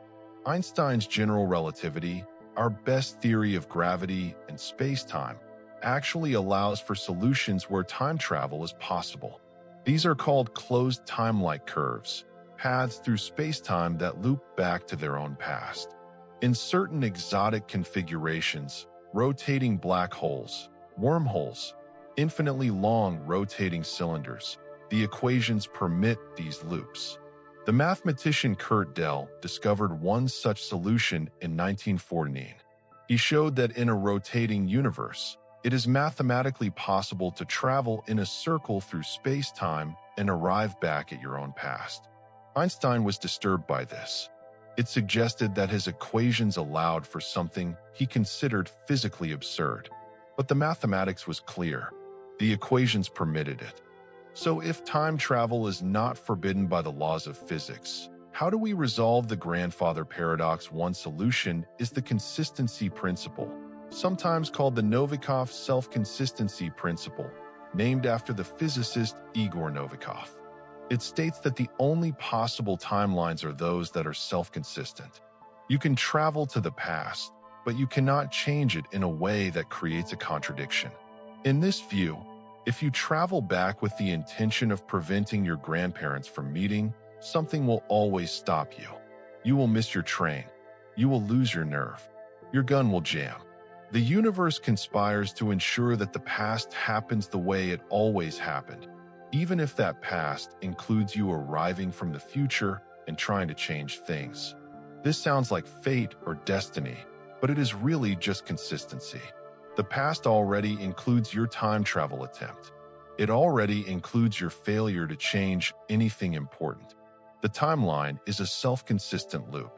Einstein's general relativity, our best theory of gravity and space-time, actually allows for solutions where time travel is possible. These are called closed time-like curves, paths through space-time that loop back to their own past. In certain exotic configurations, rotating black holes, wormholes, infinitely long rotating cylinders, the equations permit these loops. The mathematician Kurt Dell discovered one such solution in 1914. He showed that in a rotating universe, it is mathematically possible to travel in a circle through space-time and arrive back at your own past. Einstein was disturbed by this. It suggested that his equations allowed for something he considered physically absurd. But the mathematics was clear. The equations permitted it. So if time travel is not forbidden by the laws of physics, how do we resolve the grandfather paradox? One solution is the consistency principle, sometimes called the Novikov self-consistency principle, named after the physicist Igor Novikov. It states that the only possible timelines are those that are self-consistent. You can travel to the past, but you cannot change it in a way that creates a contradiction. In this view, if you travel back with the intention of preventing your grandparents from meeting, something will always stop you. You will miss your train. You will lose your nerve. Your gun will jam. The universe conspires to ensure that the past happens the way it always happened, even if that past includes you arriving from the future and trying to change things. This sounds like fate or destiny, but it is really just consistency. The past already includes your time travel attempt. It already includes your failure to change anything important. The timeline is a self-consistent loop.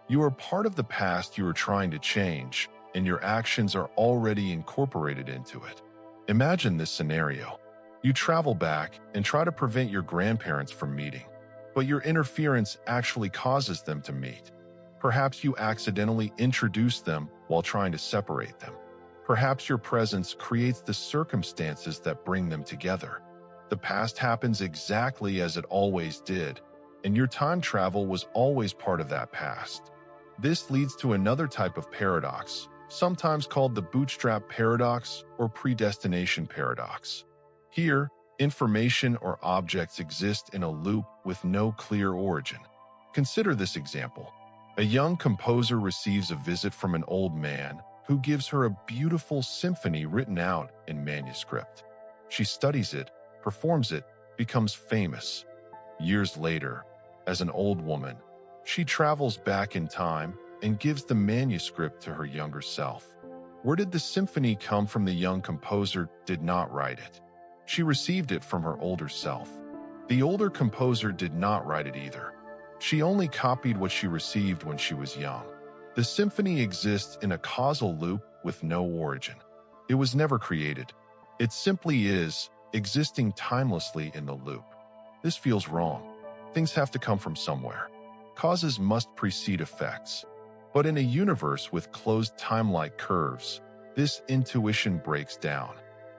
You are part of the past you are trying to change, and your actions are already incorporated into it. Imagine this scenario. You travel back and try to prevent your grandparents from meeting, but your interference actually causes them to meet. Perhaps you accidentally introduce them while trying to separate them. Perhaps your presence creates the circumstances that bring them together. The past happens exactly as it always did, and your time travel was always part of that past. This leads to another type of paradox, sometimes called the bootstrap paradox or predestination paradox. Here, information or objects exist in a loop with no clear origin. Consider this example. A young composer receives a visit from an old man who gives her a beautiful symphony written out in manuscript. She studies it, performs it, becomes famous. Years later, as an old woman, she travels back in time and gives the manuscript to her younger self. Where did the symphony come from? The young composer did not write it. She received it from her older self. The older composer did not write it either. She only copied what she received when she was young. The symphony exists in a causal loop with no origin. It was never created. It simply is, existing timelessly in the loop. This feels wrong. Things have to come from somewhere. Causes must precede effects. But in a universe with closed time-like curves, this intuition breaks down.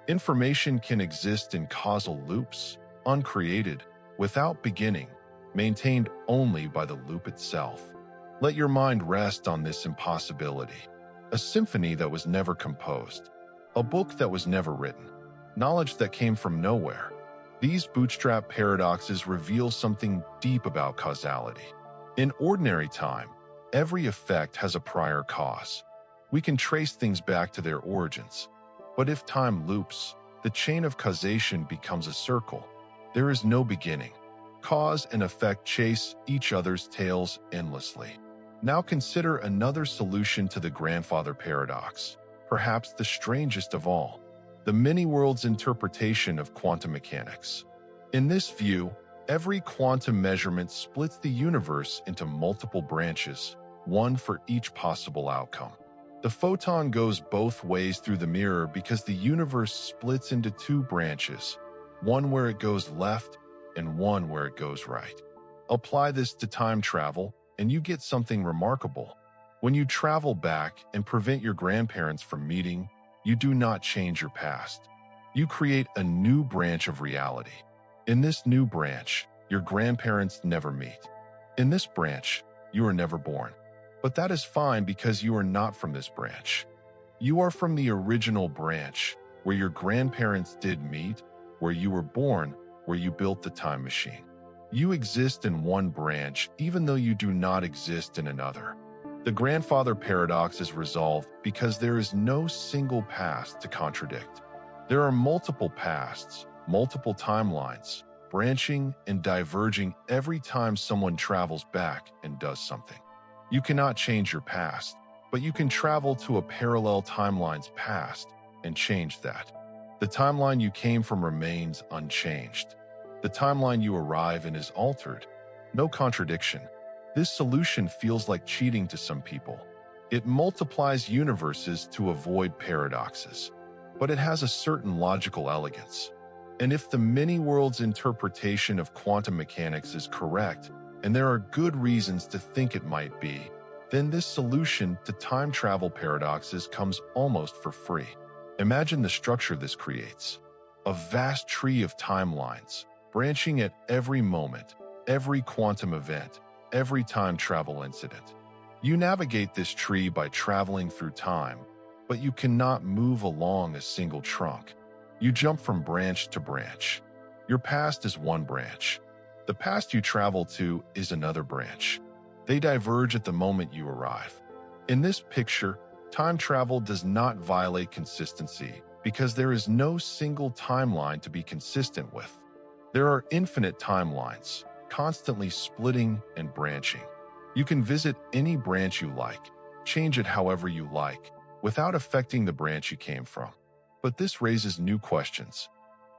Information can exist in causal loops, uncreated, without beginning, maintained only by the loop itself. Let your mind rest on this impossibility. A symphony that was never composed. A book that was never written. Knowledge that came from nowhere. These bootstrap paradoxes reveal something deep about causality. In ordinary time, every effect has a prior cause. We can trace things back to their origins. But if time loops, the chain of causation becomes a circle. There is no beginning. Cause and effect chase each other's tails endlessly. Now consider another solution to the grandfather paradox, perhaps the strangest of all, the many-worlds interpretation of quantum mechanics. In this view, every quantum measurement splits the universe into multiple branches, one for each possible outcome. The photon goes both ways through the mirror because the universe splits into two branches, one where it goes left and one where it goes right. Apply this to time travel, and you get something remarkable. When you travel back and prevent your grandparents from meeting, you do not change your past. You create a new branch of reality. In this new branch, your grandparents never meet. In this branch, you are never born. But that is fine because you are not from this branch. You are from the original branch, where your grandparents did meet, where you were born, where you built the time machine. You exist in one branch even though you do not exist in another. The grandfather paradox is resolved because there is no single past to contradict. There are multiple pasts, multiple timelines, branching and diverging every time someone travels back and does something. You cannot change your past, but you can travel to a parallel timeline's past and change that. The timeline you came from remains unchanged. The timeline you arrive in is altered. No contradiction. This solution feels like cheating to some people. It multiplies universes to avoid paradoxes, but it has a certain logical elegance. And if the many-worlds interpretation of quantum mechanics is correct, and there are good reasons to think it might be, then this solution to time travel paradoxes comes almost for free. Imagine the structure this creates. A vast tree of timelines, branching at every moment, every quantum event, every time travel incident. You navigate this tree by traveling through time, but you cannot move along a single trunk. You jump from branch to branch. Your past is one branch. The past you travel to is another branch. They diverge at the moment you arrive. In this picture, time travel does not violate consistency because there is no single timeline to be consistent with. There are infinite timelines, constantly splitting and branching. You can visit any branch you like, change it however you like, without affecting the branch you came from. But this raises new questions.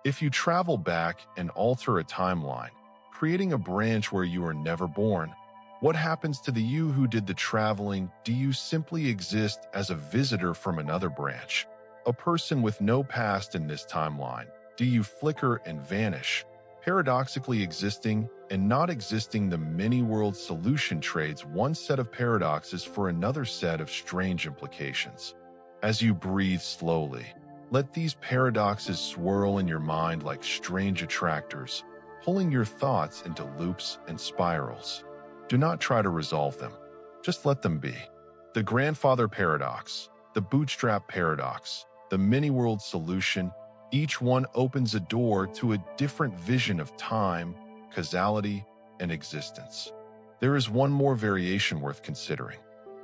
If you travel back and alter a timeline, creating a branch where you were never born, what happens to the you who did the traveling? Do you simply exist as a visitor from another branch? A person with no past in this timeline? Do you flicker and vanish, paradoxically existing and not existing? The many-world solution trades one set of paradoxes for another set of strange implications. As you breathe slowly, let these paradoxes swirl in your mind like strange attractors, pulling your thoughts into loops and spirals. Do not try to resolve them. Just let them be. The grandfather paradox, the bootstrap paradox, the many-world solution, each one opens a door to a different vision of time, causality, and existence. There is one more variation worth considering.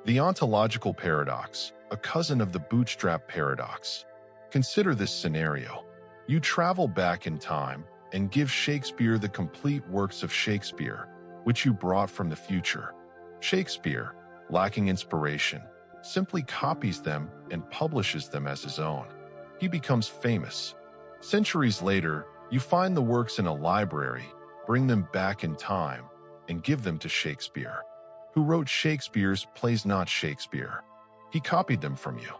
The ontological paradox, a cousin of the bootstrap paradox. Consider this scenario. You travel back in time and give Shakespeare the complete works of Shakespeare, which you brought from the future. Shakespeare, lacking inspiration, simply copies them and publishes them as his own. He becomes famous. Centuries later, you find the works in a library, bring them back in time, and give them to Shakespeare. Who wrote Shakespeare's plays? Not Shakespeare. He copied them from you,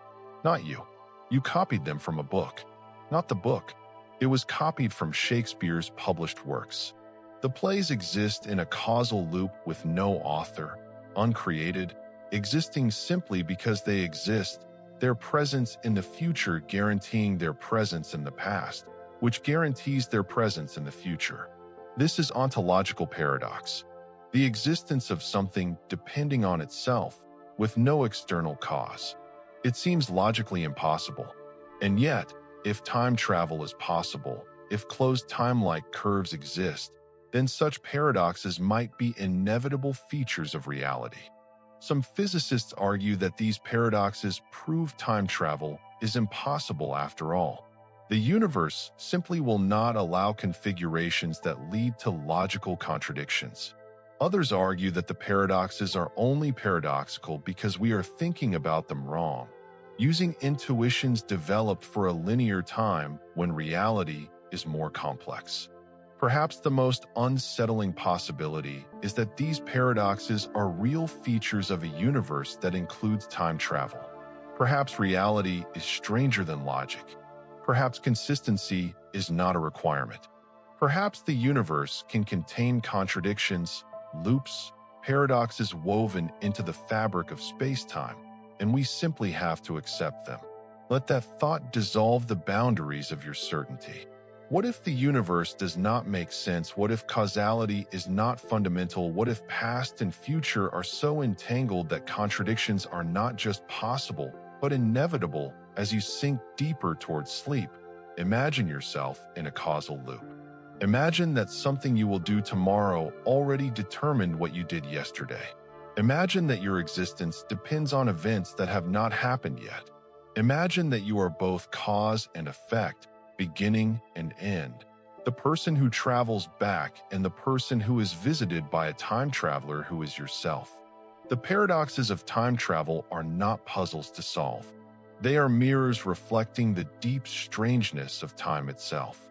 not you. You copied them from a book, not the book. It was copied from Shakespeare's published works. The plays exist in a causal loop with no author, uncreated, existing simply because they exist, their presence in the future guaranteeing their presence in the past, which guarantees their presence in the future. This is ontological paradox, the existence of something depending on itself with no external cause. It seems logically impossible. And yet, if time travel is possible, if closed time-like curves exist, then such paradoxes might be inevitable features of reality. Some physicists argue that these paradoxes prove time travel is impossible after all. The universe simply will not allow configurations that lead to logical contradictions. Others argue that the paradoxes are only paradoxical because we are thinking about them wrong, using intuitions developed for a linear time when reality is more complex. Perhaps the most unsettling possibility is that these paradoxes are real features of a universe that includes time travel. Perhaps reality is stranger than logic. Perhaps consistency is not a requirement. Perhaps the universe can contain contradictions, loops, paradoxes woven into the fabric of space-time, and we simply have to accept them. Let that thought dissolve the boundaries of your certainty. What if the universe does not make sense? What if causality is not fundamental? What if past and future are so entangled that contradictions are not just possible, but inevitable? As you sink deeper towards sleep, imagine yourself in a causal loop. Imagine that something you will do tomorrow already determined what you did yesterday. Imagine that your existence depends on events that have not happened yet. Imagine that you are both cause and effect, beginning and end. The person who travels back and the person who is visited by a time traveler who is yourself. The paradoxes of time travel are not puzzles to solve. They are mirrors reflecting the deep strangeness of time itself.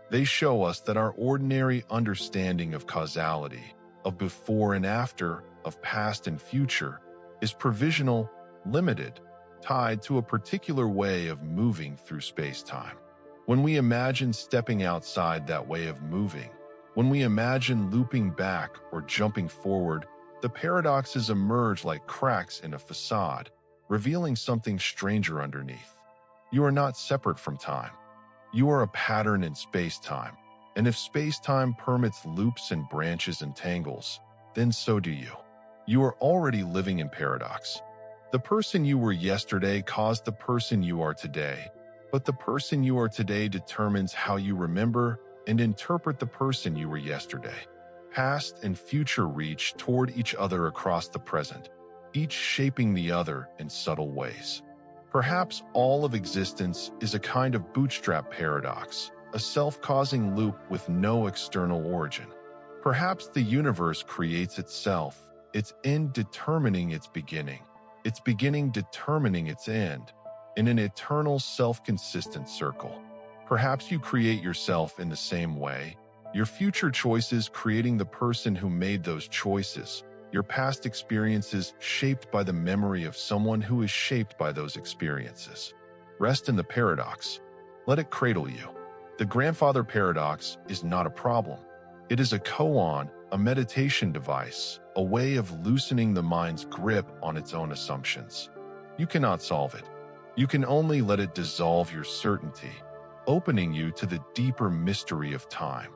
They show us that our ordinary understanding of causality, of before and after, of past and future, is provisional, limited, tied to a particular way of moving through space-time. When we imagine stepping outside that way of moving, when we imagine looping back or jumping forward, the paradoxes emerge like cracks in a facade, revealing something stranger underneath. You are not separate from time. You are a pattern in space-time, and if space-time permits loops and branches and tangles, then so do you. You are already living in paradox. The person you were yesterday caused the person you are today, but the person you are today determines how you remember and interpret the person you were yesterday. Past and future reach toward each other across the present, each shaping the other in subtle ways. Perhaps all of existence is a kind of bootstrap paradox, a self-causing loop with no external origin. Perhaps the universe creates itself, its end determining its beginning determining its end, in an eternal self-consistent circle. Perhaps you create yourself in the same way, your future choices creating the person who made those choices, your past experiences shaped by the memory of someone who is shaped by those experiences. Rest in the paradox. Let it cradle you. The grandfather paradox is not a problem. It is a koan, a meditation device, a way of loosening the mind's grip on its own assumptions. You cannot solve it. You can only let it dissolve your certainty, opening you to the deeper mystery of time.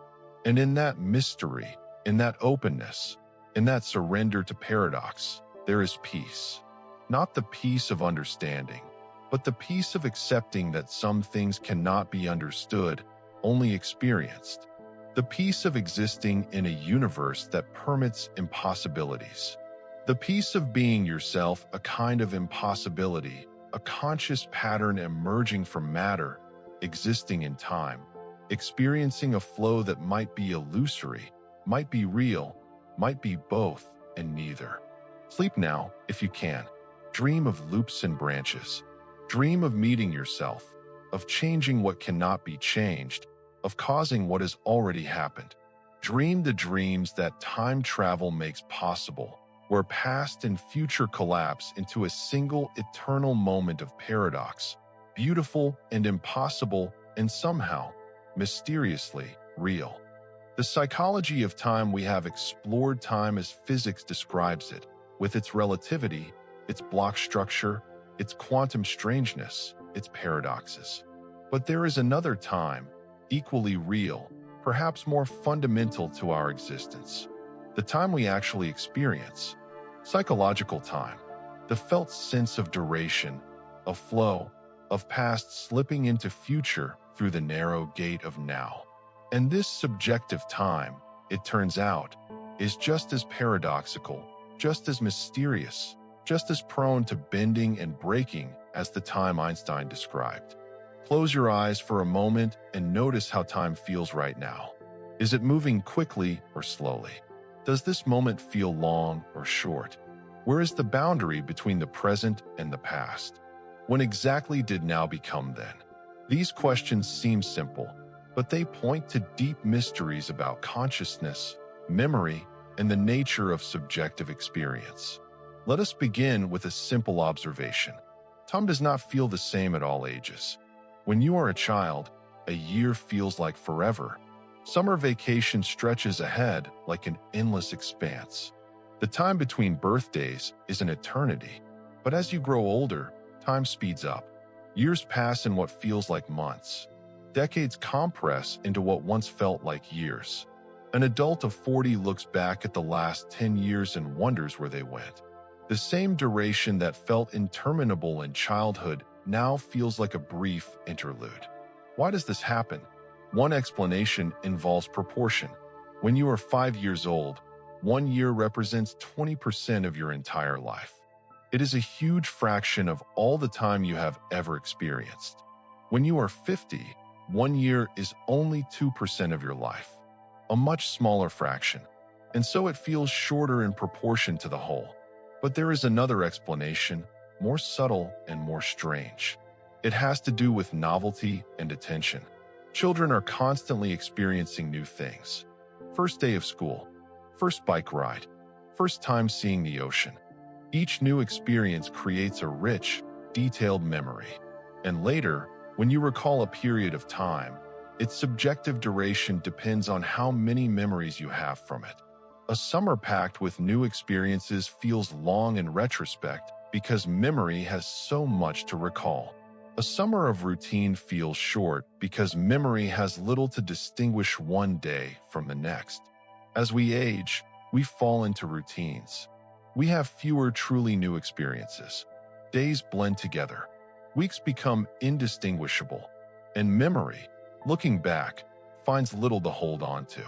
And in that mystery, in that openness, in that surrender to paradox, there is peace. Not the peace of understanding, but the peace of accepting that some things cannot be understood, only experienced. The peace of existing in a universe that permits impossibilities. The peace of being yourself, a kind of impossibility, a conscious pattern emerging from matter, existing in time, experiencing a flow that might be illusory, might be real, might be both and neither. Sleep now, if you can. Dream of loops and branches. Dream of meeting yourself, of changing what cannot be changed, of causing what has already happened. Dream the dreams that time travel makes possible, where past and future collapse into a single eternal moment of paradox, beautiful and impossible and somehow, mysteriously, real. The psychology of time. We have explored time as physics describes it, with its relativity, its block structure, its quantum strangeness, its paradoxes. But there is another time, equally real, perhaps more fundamental to our existence. The time we actually experience. Psychological time. The felt sense of duration, of flow, of past slipping into future through the narrow gate of now. And this subjective time, it turns out, is just as paradoxical, just as mysterious, just as prone to bending and breaking as the time Einstein described. Close your eyes for a moment and notice how time feels right now. Is it moving quickly or slowly? Does this moment feel long or short? Where is the boundary between the present and the past? When exactly did now become then? These questions seem simple, but they point to deep mysteries about consciousness, memory, and the nature of subjective experience. Let us begin with a simple observation. Time does not feel the same at all ages. When you are a child, a year feels like forever. Summer vacation stretches ahead like an endless expanse. The time between birthdays is an eternity, but as you grow older, time speeds up. Years pass in what feels like months. Decades compress into what once felt like years. An adult of 40 looks back at the last 10 years and wonders where they went. The same duration that felt interminable in childhood now feels like a brief interlude. Why does this happen? One explanation involves proportion. When you are 5 years old, 1 year represents 20% of your entire life. It is a huge fraction of all the time you have ever experienced. When you are 50, 1 year is only 2% of your life, a much smaller fraction, and so it feels shorter in proportion to the whole. But there is another explanation, more subtle and more strange. It has to do with novelty and attention. Children are constantly experiencing new things. First day of school, first bike ride, first time seeing the ocean. Each new experience creates a rich, detailed memory. And later, when you recall a period of time, its subjective duration depends on how many memories you have from it. A summer packed with new experiences feels long in retrospect because memory has so much to recall. A summer of routine feels short because memory has little to distinguish one day from the next. As we age, we fall into routines. We have fewer truly new experiences. Days blend together. Weeks become indistinguishable. And memory, looking back, finds little to hold on to.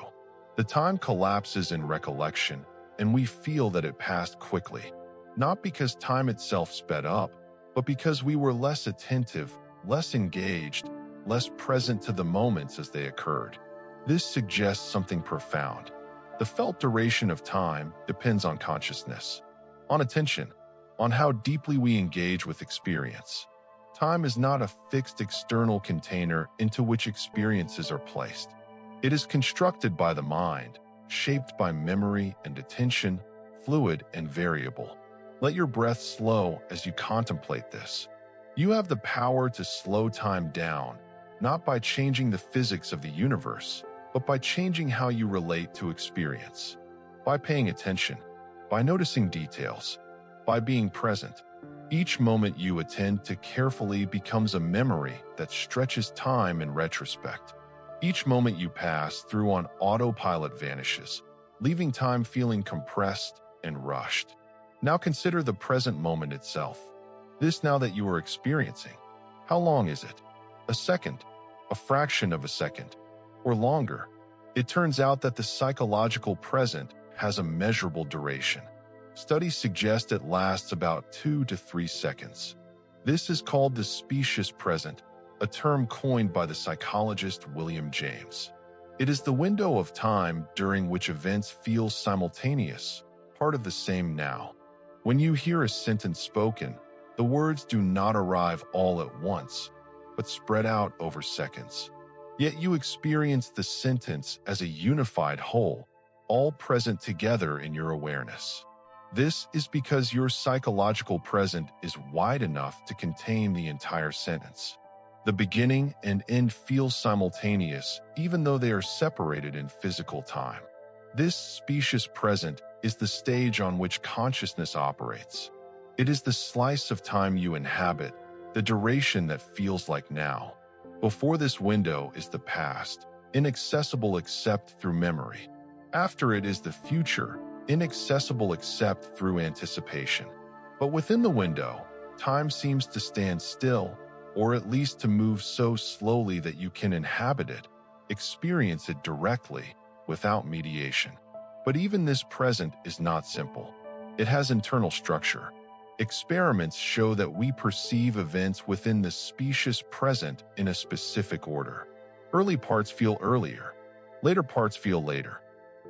The time collapses in recollection, and we feel that it passed quickly. Not because time itself sped up, but because we were less attentive, less engaged, less present to the moments as they occurred. This suggests something profound. The felt duration of time depends on consciousness, on attention, on how deeply we engage with experience. Time is not a fixed external container into which experiences are placed. It is constructed by the mind, shaped by memory and attention, fluid and variable. Let your breath slow as you contemplate this. You have the power to slow time down, not by changing the physics of the universe, but by changing how you relate to experience. By paying attention, by noticing details, by being present. Each moment you attend to carefully becomes a memory that stretches time in retrospect. Each moment you pass through on autopilot vanishes, leaving time feeling compressed and rushed. Now consider the present moment itself. This now that you are experiencing. How long is it? A second? A fraction of a second? Or longer? It turns out that the psychological present has a measurable duration. Studies suggest it lasts about 2 to 3 seconds. This is called the specious present, a term coined by the psychologist William James. It is the window of time during which events feel simultaneous, part of the same now. When you hear a sentence spoken, the words do not arrive all at once, but spread out over seconds. Yet you experience the sentence as a unified whole, all present together in your awareness. This is because your psychological present is wide enough to contain the entire sentence. The beginning and end feel simultaneous, even though they are separated in physical time. This specious present is the stage on which consciousness operates. It is the slice of time you inhabit, the duration that feels like now. Before this window is the past, inaccessible except through memory. After it is the future, inaccessible except through anticipation. But within the window, time seems to stand still, or at least to move so slowly that you can inhabit it, experience it directly, without mediation. But even this present is not simple. It has internal structure. Experiments show that we perceive events within the specious present in a specific order. Early parts feel earlier. Later parts feel later.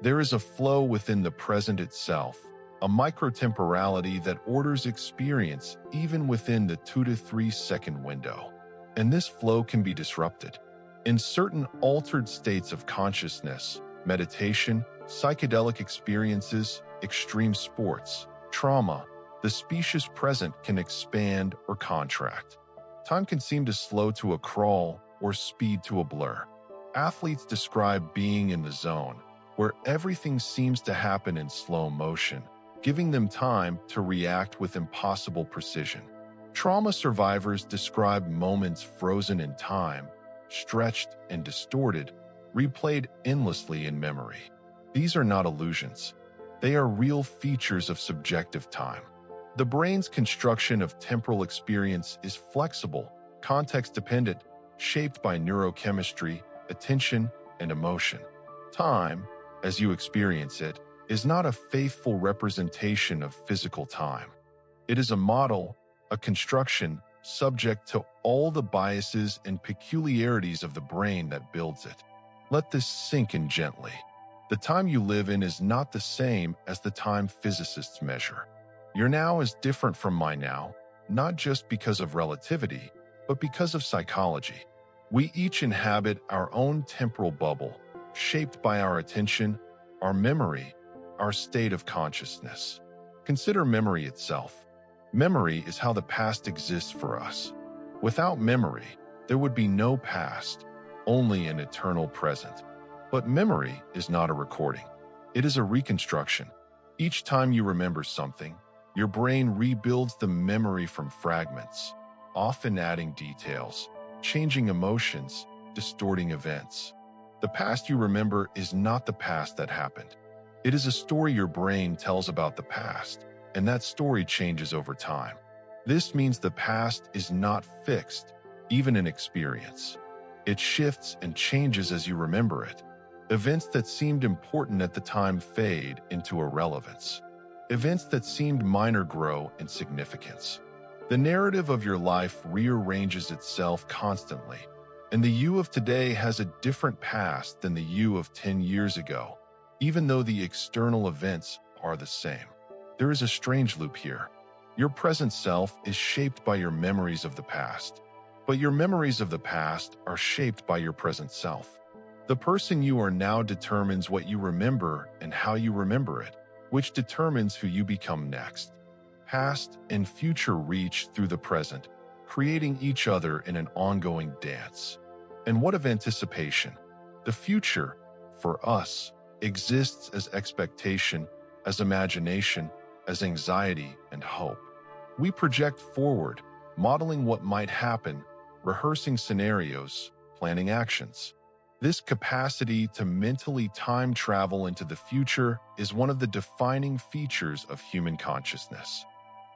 There is a flow within the present itself, a microtemporality that orders experience even within the 2 to 3 second window. And this flow can be disrupted. In certain altered states of consciousness, meditation, psychedelic experiences, extreme sports, trauma, the specious present can expand or contract. Time can seem to slow to a crawl or speed to a blur. Athletes describe being in the zone, where everything seems to happen in slow motion, giving them time to react with impossible precision. Trauma survivors describe moments frozen in time, stretched and distorted, replayed endlessly in memory. These are not illusions. They are real features of subjective time. The brain's construction of temporal experience is flexible, context-dependent, shaped by neurochemistry, attention, and emotion. Time, as you experience it, is not a faithful representation of physical time. It is a model, a construction, subject to all the biases and peculiarities of the brain that builds it. Let this sink in gently. The time you live in is not the same as the time physicists measure. Your now is different from my now, not just because of relativity, but because of psychology. We each inhabit our own temporal bubble, shaped by our attention, our memory, our state of consciousness. Consider memory itself. Memory is how the past exists for us. Without memory, there would be no past, only an eternal present. But memory is not a recording. It is a reconstruction. Each time you remember something, your brain rebuilds the memory from fragments, often adding details, changing emotions, distorting events. The past you remember is not the past that happened. It is a story your brain tells about the past, and that story changes over time. This means the past is not fixed, even in experience. It shifts and changes as you remember it. Events that seemed important at the time fade into irrelevance. Events that seemed minor grow in significance. The narrative of your life rearranges itself constantly, and the you of today has a different past than the you of 10 years ago, even though the external events are the same. There is a strange loop here. Your present self is shaped by your memories of the past, but your memories of the past are shaped by your present self. The person you are now determines what you remember and how you remember it, which determines who you become next. Past and future reach through the present, creating each other in an ongoing dance. And what of anticipation? The future, for us, exists as expectation, as imagination, as anxiety and hope. We project forward, modeling what might happen, rehearsing scenarios, planning actions. This capacity to mentally time travel into the future is one of the defining features of human consciousness.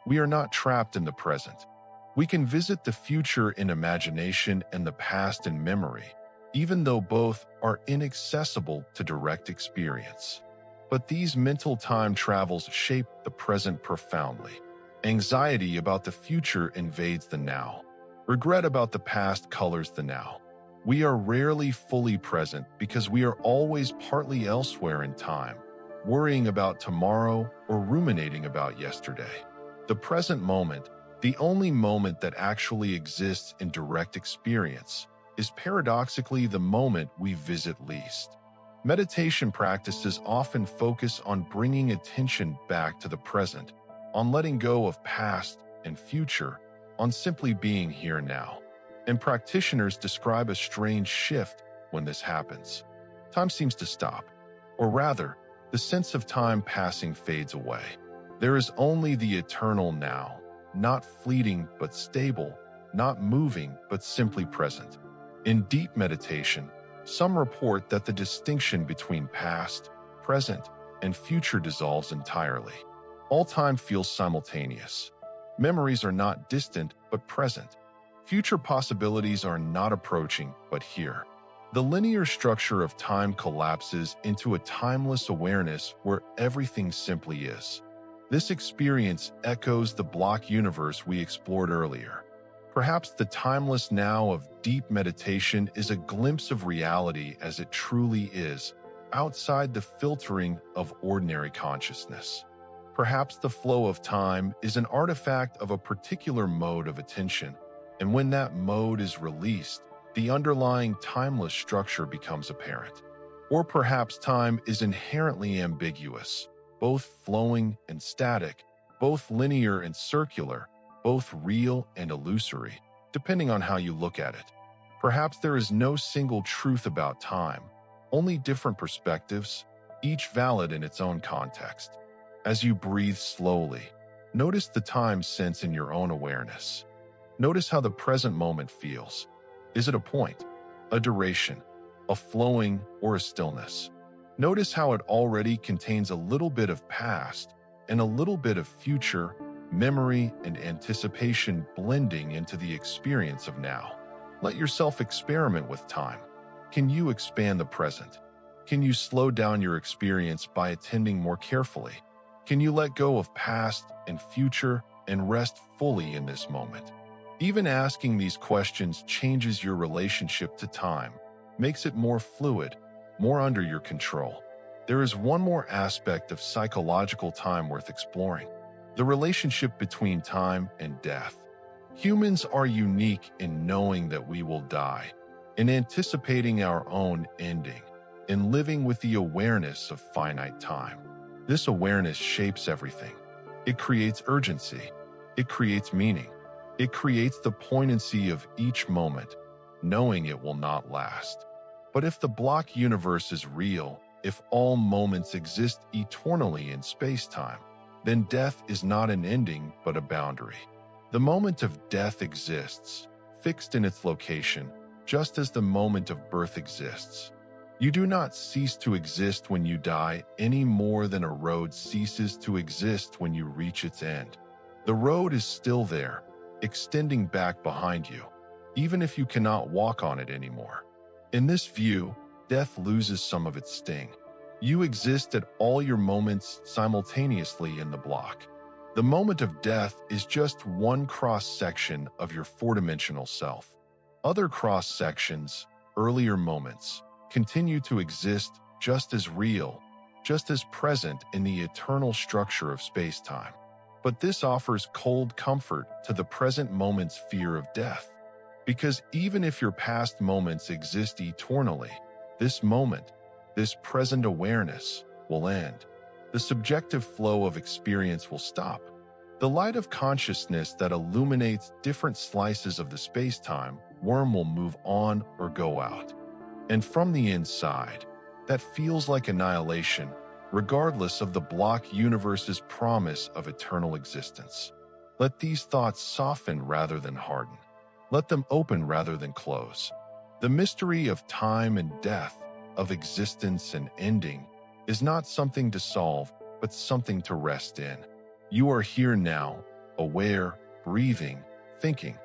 We are not trapped in the present. We can visit the future in imagination and the past in memory, even though both are inaccessible to direct experience. But these mental time travels shape the present profoundly. Anxiety about the future invades the now. Regret about the past colors the now. We are rarely fully present because we are always partly elsewhere in time, worrying about tomorrow or ruminating about yesterday. The present moment, the only moment that actually exists in direct experience, is paradoxically the moment we visit least. Meditation practices often focus on bringing attention back to the present, on letting go of past and future, on simply being here now. And practitioners describe a strange shift when this happens. Time seems to stop, or rather, the sense of time passing fades away. There is only the eternal now, not fleeting but stable, not moving but simply present. In deep meditation, some report that the distinction between past, present, and future dissolves entirely. All time feels simultaneous. Memories are not distant but present. Future possibilities are not approaching but here. The linear structure of time collapses into a timeless awareness where everything simply is. This experience echoes the block universe we explored earlier. Perhaps the timeless now of deep meditation is a glimpse of reality as it truly is, outside the filtering of ordinary consciousness. Perhaps the flow of time is an artifact of a particular mode of attention, and when that mode is released, the underlying timeless structure becomes apparent. Or perhaps time is inherently ambiguous, both flowing and static, both linear and circular, both real and illusory, depending on how you look at it. Perhaps there is no single truth about time, only different perspectives, each valid in its own context. As you breathe slowly, notice the time sense in your own awareness. Notice how the present moment feels. Is it a point, a duration, a flowing, or a stillness? Notice how it already contains a little bit of past and a little bit of future, memory and anticipation blending into the experience of now. Let yourself experiment with time. Can you expand the present? Can you slow down your experience by attending more carefully? Can you let go of past and future and rest fully in this moment? Even asking these questions changes your relationship to time, makes it more fluid, more under your control. There is one more aspect of psychological time worth exploring: the relationship between time and death. Humans are unique in knowing that we will die, in anticipating our own ending, in living with the awareness of finite time. This awareness shapes everything. It creates urgency. It creates meaning. It creates the poignancy of each moment, knowing it will not last. But if the block universe is real, if all moments exist eternally in space-time, then death is not an ending but a boundary. The moment of death exists, fixed in its location, just as the moment of birth exists. You do not cease to exist when you die any more than a road ceases to exist when you reach its end. The road is still there, extending back behind you, even if you cannot walk on it anymore. In this view, death loses some of its sting. You exist at all your moments simultaneously in the block. The moment of death is just one cross-section of your four-dimensional self. Other cross-sections, earlier moments, continue to exist just as real, just as present in the eternal structure of space-time. But this offers cold comfort to the present moment's fear of death. Because even if your past moments exist eternally, this moment, this present awareness, will end. The subjective flow of experience will stop. The light of consciousness that illuminates different slices of the space-time worm will move on or go out. And from the inside, that feels like annihilation, regardless of the block universe's promise of eternal existence. Let these thoughts soften rather than harden. Let them open rather than close. The mystery of time and death, of existence and ending, is not something to solve, but something to rest in. You are here now, aware, breathing, thinking.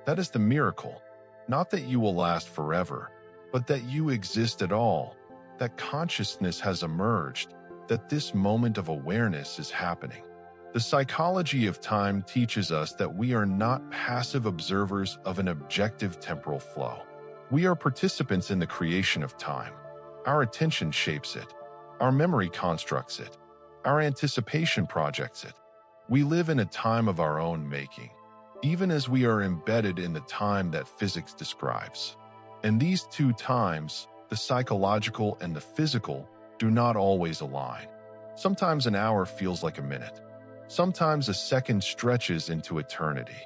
That is the miracle. Not that you will last forever, but that you exist at all, that consciousness has emerged, that this moment of awareness is happening. The psychology of time teaches us that we are not passive observers of an objective temporal flow. We are participants in the creation of time. Our attention shapes it. Our memory constructs it. Our anticipation projects it. We live in a time of our own making, even as we are embedded in the time that physics describes. And these two times, the psychological and the physical, do not always align. Sometimes an hour feels like a minute. Sometimes a second stretches into eternity.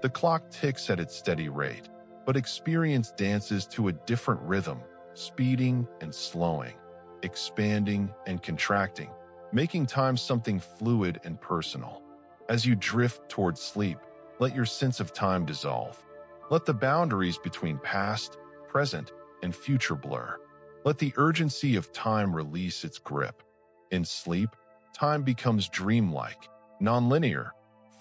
The clock ticks at its steady rate, but experience dances to a different rhythm, speeding and slowing, expanding and contracting, making time something fluid and personal. As you drift toward sleep, let your sense of time dissolve. Let the boundaries between past, present, and future blur. Let the urgency of time release its grip. In sleep, time becomes dreamlike, nonlinear,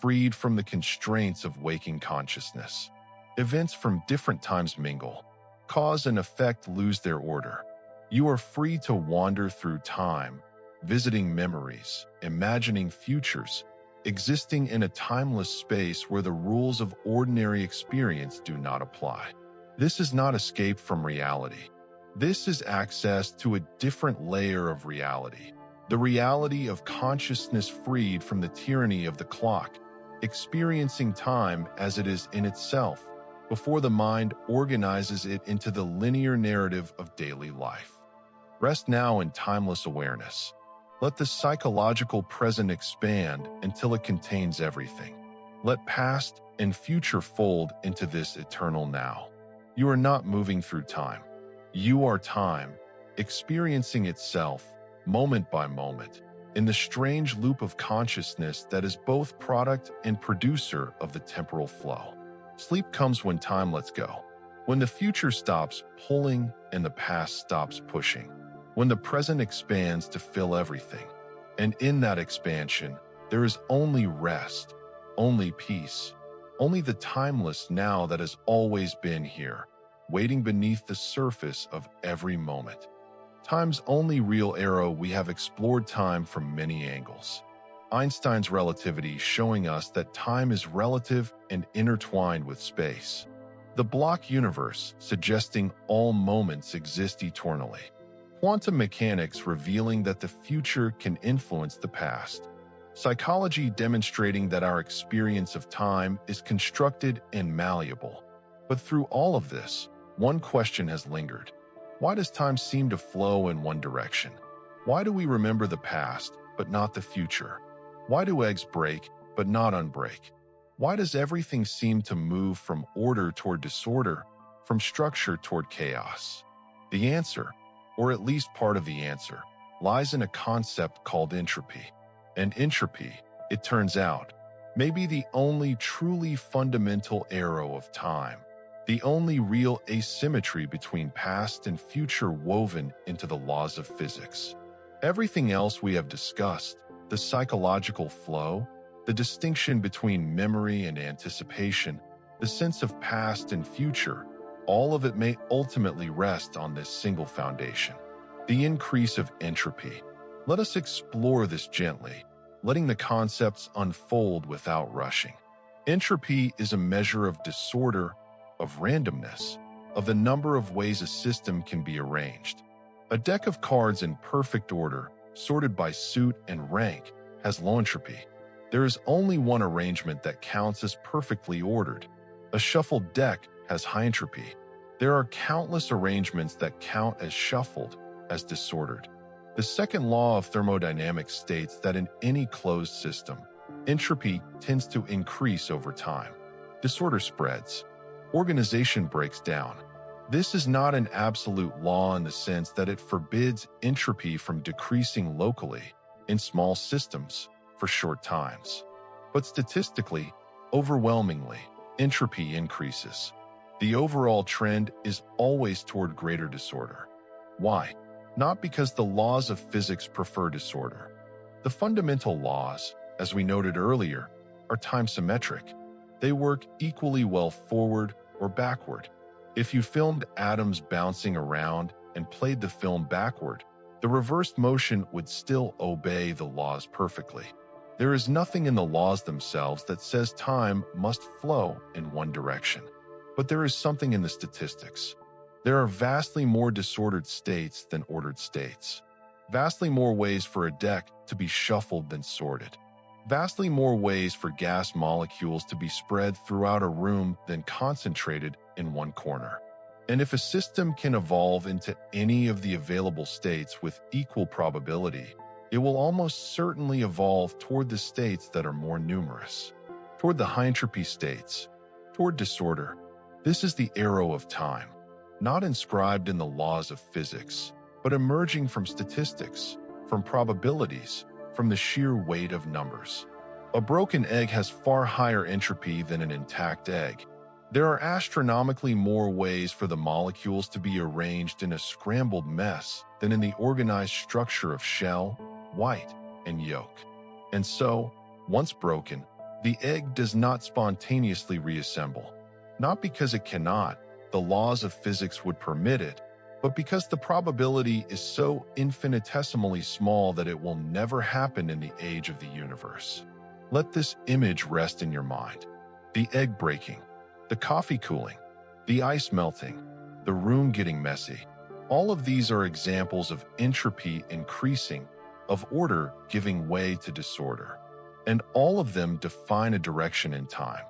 freed from the constraints of waking consciousness. Events from different times mingle. Cause and effect lose their order. You are free to wander through time, visiting memories, imagining futures, existing in a timeless space where the rules of ordinary experience do not apply. This is not escape from reality. This is access to a different layer of reality, the reality of consciousness freed from the tyranny of the clock, experiencing time as it is in itself, before the mind organizes it into the linear narrative of daily life. Rest now in timeless awareness. Let the psychological present expand until it contains everything. Let past and future fold into this eternal now. You are not moving through time. You are time, experiencing itself, moment by moment, in the strange loop of consciousness that is both product and producer of the temporal flow. Sleep comes when time lets go, when the future stops pulling and the past stops pushing, when the present expands to fill everything. And in that expansion, there is only rest, only peace, only the timeless now that has always been here, waiting beneath the surface of every moment. Time's only real arrow, we have explored time from many angles. Einstein's relativity showing us that time is relative and intertwined with space. The block universe suggesting all moments exist eternally. Quantum mechanics revealing that the future can influence the past. Psychology demonstrating that our experience of time is constructed and malleable. But through all of this, one question has lingered. Why does time seem to flow in one direction? Why do we remember the past, but not the future? Why do eggs break, but not unbreak? Why does everything seem to move from order toward disorder, from structure toward chaos? The answer, or at least part of the answer, lies in a concept called entropy. And entropy, it turns out, may be the only truly fundamental arrow of time, the only real asymmetry between past and future woven into the laws of physics. Everything else we have discussed, the psychological flow, the distinction between memory and anticipation, the sense of past and future, all of it may ultimately rest on this single foundation, the increase of entropy. Let us explore this gently, letting the concepts unfold without rushing. Entropy is a measure of disorder, of randomness, of the number of ways a system can be arranged. A deck of cards in perfect order, sorted by suit and rank, has low entropy. There is only one arrangement that counts as perfectly ordered. A shuffled deck has high entropy. There are countless arrangements that count as shuffled, as disordered. The second law of thermodynamics states that in any closed system, entropy tends to increase over time. Disorder spreads. Organization breaks down. This is not an absolute law in the sense that it forbids entropy from decreasing locally in small systems for short times. But statistically, overwhelmingly, entropy increases. The overall trend is always toward greater disorder. Why? Not because the laws of physics prefer disorder. The fundamental laws, as we noted earlier, are time-symmetric. They work equally well forward or backward. If you filmed atoms bouncing around and played the film backward, the reversed motion would still obey the laws perfectly. There is nothing in the laws themselves that says time must flow in one direction. But there is something in the statistics. There are vastly more disordered states than ordered states. Vastly more ways for a deck to be shuffled than sorted. Vastly more ways for gas molecules to be spread throughout a room than concentrated in one corner. And if a system can evolve into any of the available states with equal probability, it will almost certainly evolve toward the states that are more numerous, toward the high entropy states, toward disorder. This is the arrow of time, not inscribed in the laws of physics, but emerging from statistics, from probabilities, from the sheer weight of numbers. A broken egg has far higher entropy than an intact egg. There are astronomically more ways for the molecules to be arranged in a scrambled mess than in the organized structure of shell, white, and yolk. And so, once broken, the egg does not spontaneously reassemble. Not because it cannot, the laws of physics would permit it, but because the probability is so infinitesimally small that it will never happen in the age of the universe. Let this image rest in your mind. The egg breaking, the coffee cooling, the ice melting, the room getting messy. All of these are examples of entropy increasing, of order giving way to disorder. And all of them define a direction in time.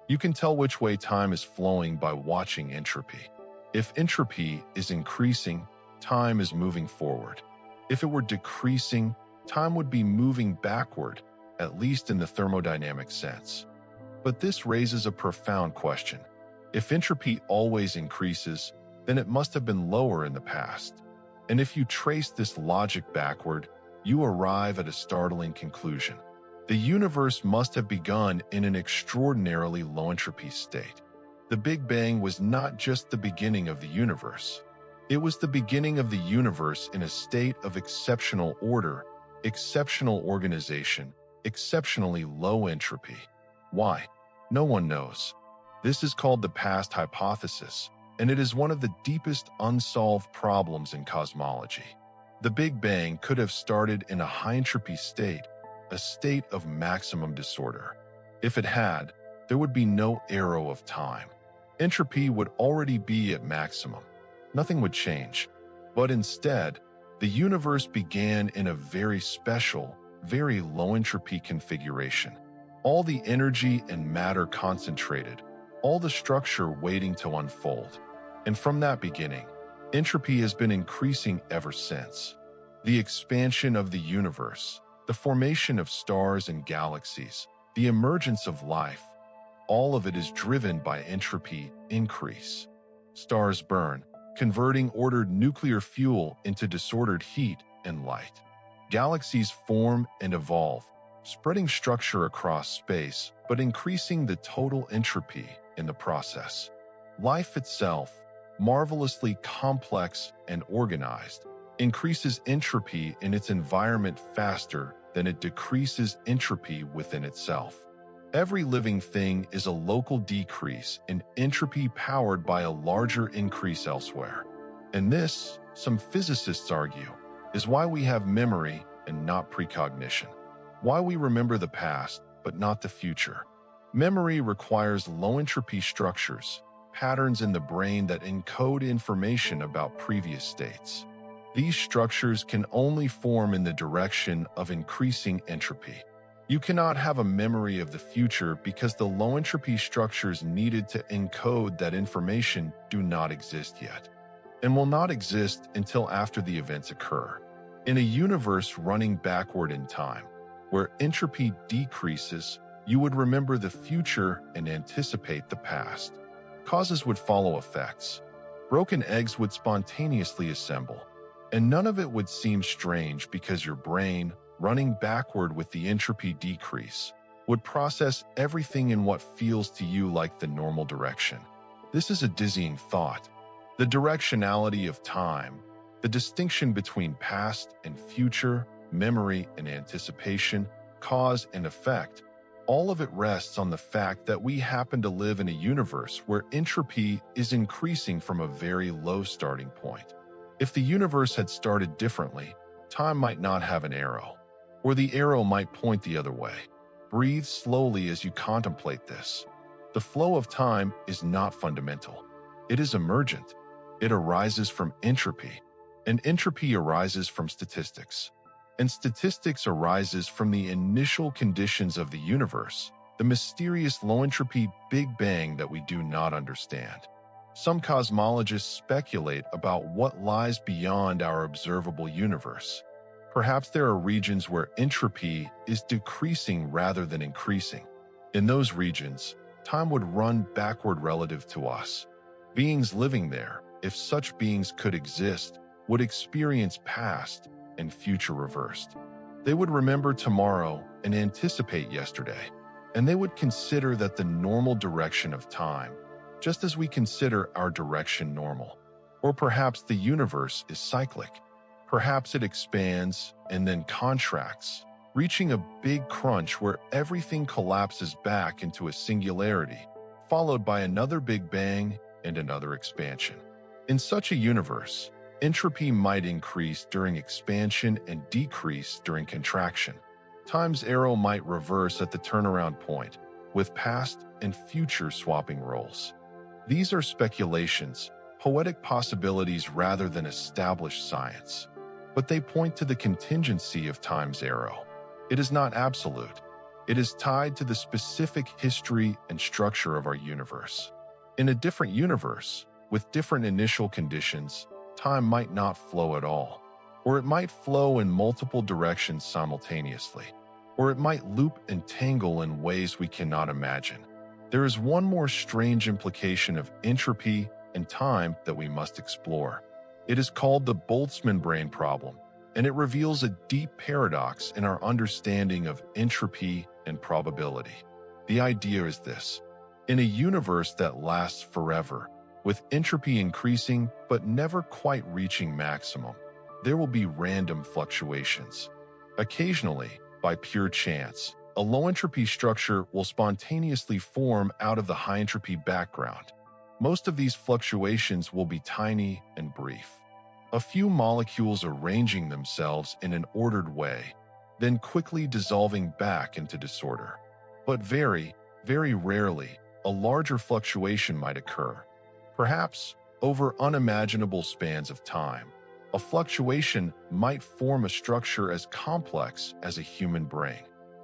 You can tell which way time is flowing by watching entropy. If entropy is increasing, time is moving forward. If it were decreasing, time would be moving backward, at least in the thermodynamic sense. But this raises a profound question. If entropy always increases, then it must have been lower in the past. And if you trace this logic backward, you arrive at a startling conclusion. The universe must have begun in an extraordinarily low entropy state. The Big Bang was not just the beginning of the universe. It was the beginning of the universe in a state of exceptional order, exceptional organization, exceptionally low entropy. Why? No one knows. This is called the past hypothesis, and it is one of the deepest unsolved problems in cosmology. The Big Bang could have started in a high entropy state, a state of maximum disorder. If it had, there would be no arrow of time. Entropy would already be at maximum. Nothing would change. But instead, the universe began in a very special, very low entropy configuration. All the energy and matter concentrated, all the structure waiting to unfold. And from that beginning, entropy has been increasing ever since. The expansion of the universe, the formation of stars and galaxies, the emergence of life, all of it is driven by entropy increase. Stars burn, converting ordered nuclear fuel into disordered heat and light. Galaxies form and evolve, spreading structure across space, but increasing the total entropy in the process. Life itself, marvelously complex and organized, increases entropy in its environment faster than it decreases entropy within itself. Every living thing is a local decrease in entropy powered by a larger increase elsewhere. And this, some physicists argue, is why we have memory and not precognition. Why we remember the past, but not the future. Memory requires low entropy structures, patterns in the brain that encode information about previous states. These structures can only form in the direction of increasing entropy. You cannot have a memory of the future because the low entropy structures needed to encode that information do not exist yet, and will not exist until after the events occur. In a universe running backward in time, where entropy decreases, you would remember the future and anticipate the past. Causes would follow effects. Broken eggs would spontaneously assemble, and none of it would seem strange because your brain, running backward with the entropy decrease, would process everything in what feels to you like the normal direction. This is a dizzying thought. The directionality of time, the distinction between past and future, memory and anticipation, cause and effect, all of it rests on the fact that we happen to live in a universe where entropy is increasing from a very low starting point. If the universe had started differently, time might not have an arrow, or the arrow might point the other way. Breathe slowly as you contemplate this. The flow of time is not fundamental. It is emergent. It arises from entropy, and entropy arises from statistics. And statistics arises from the initial conditions of the universe, the mysterious low-entropy Big Bang that we do not understand. Some cosmologists speculate about what lies beyond our observable universe. Perhaps there are regions where entropy is decreasing rather than increasing. In those regions, time would run backward relative to us. Beings living there, if such beings could exist, would experience past and future reversed. They would remember tomorrow and anticipate yesterday, and they would consider that the normal direction of time, just as we consider our direction normal. Or perhaps the universe is cyclic. Perhaps it expands and then contracts, reaching a big crunch where everything collapses back into a singularity, followed by another Big Bang and another expansion. In such a universe, entropy might increase during expansion and decrease during contraction. Time's arrow might reverse at the turnaround point, with past and future swapping roles. These are speculations, poetic possibilities rather than established science, but they point to the contingency of time's arrow. It is not absolute. It is tied to the specific history and structure of our universe. In a different universe, with different initial conditions, time might not flow at all, or it might flow in multiple directions simultaneously, or it might loop and tangle in ways we cannot imagine. There is one more strange implication of entropy and time that we must explore. It is called the Boltzmann brain problem, and it reveals a deep paradox in our understanding of entropy and probability. The idea is this: in a universe that lasts forever, with entropy increasing but never quite reaching maximum, there will be random fluctuations. Occasionally, by pure chance, a low-entropy structure will spontaneously form out of the high-entropy background. Most of these fluctuations will be tiny and brief. A few molecules arranging themselves in an ordered way, then quickly dissolving back into disorder. But very, very rarely, a larger fluctuation might occur. Perhaps, over unimaginable spans of time, a fluctuation might form a structure as complex as a human brain,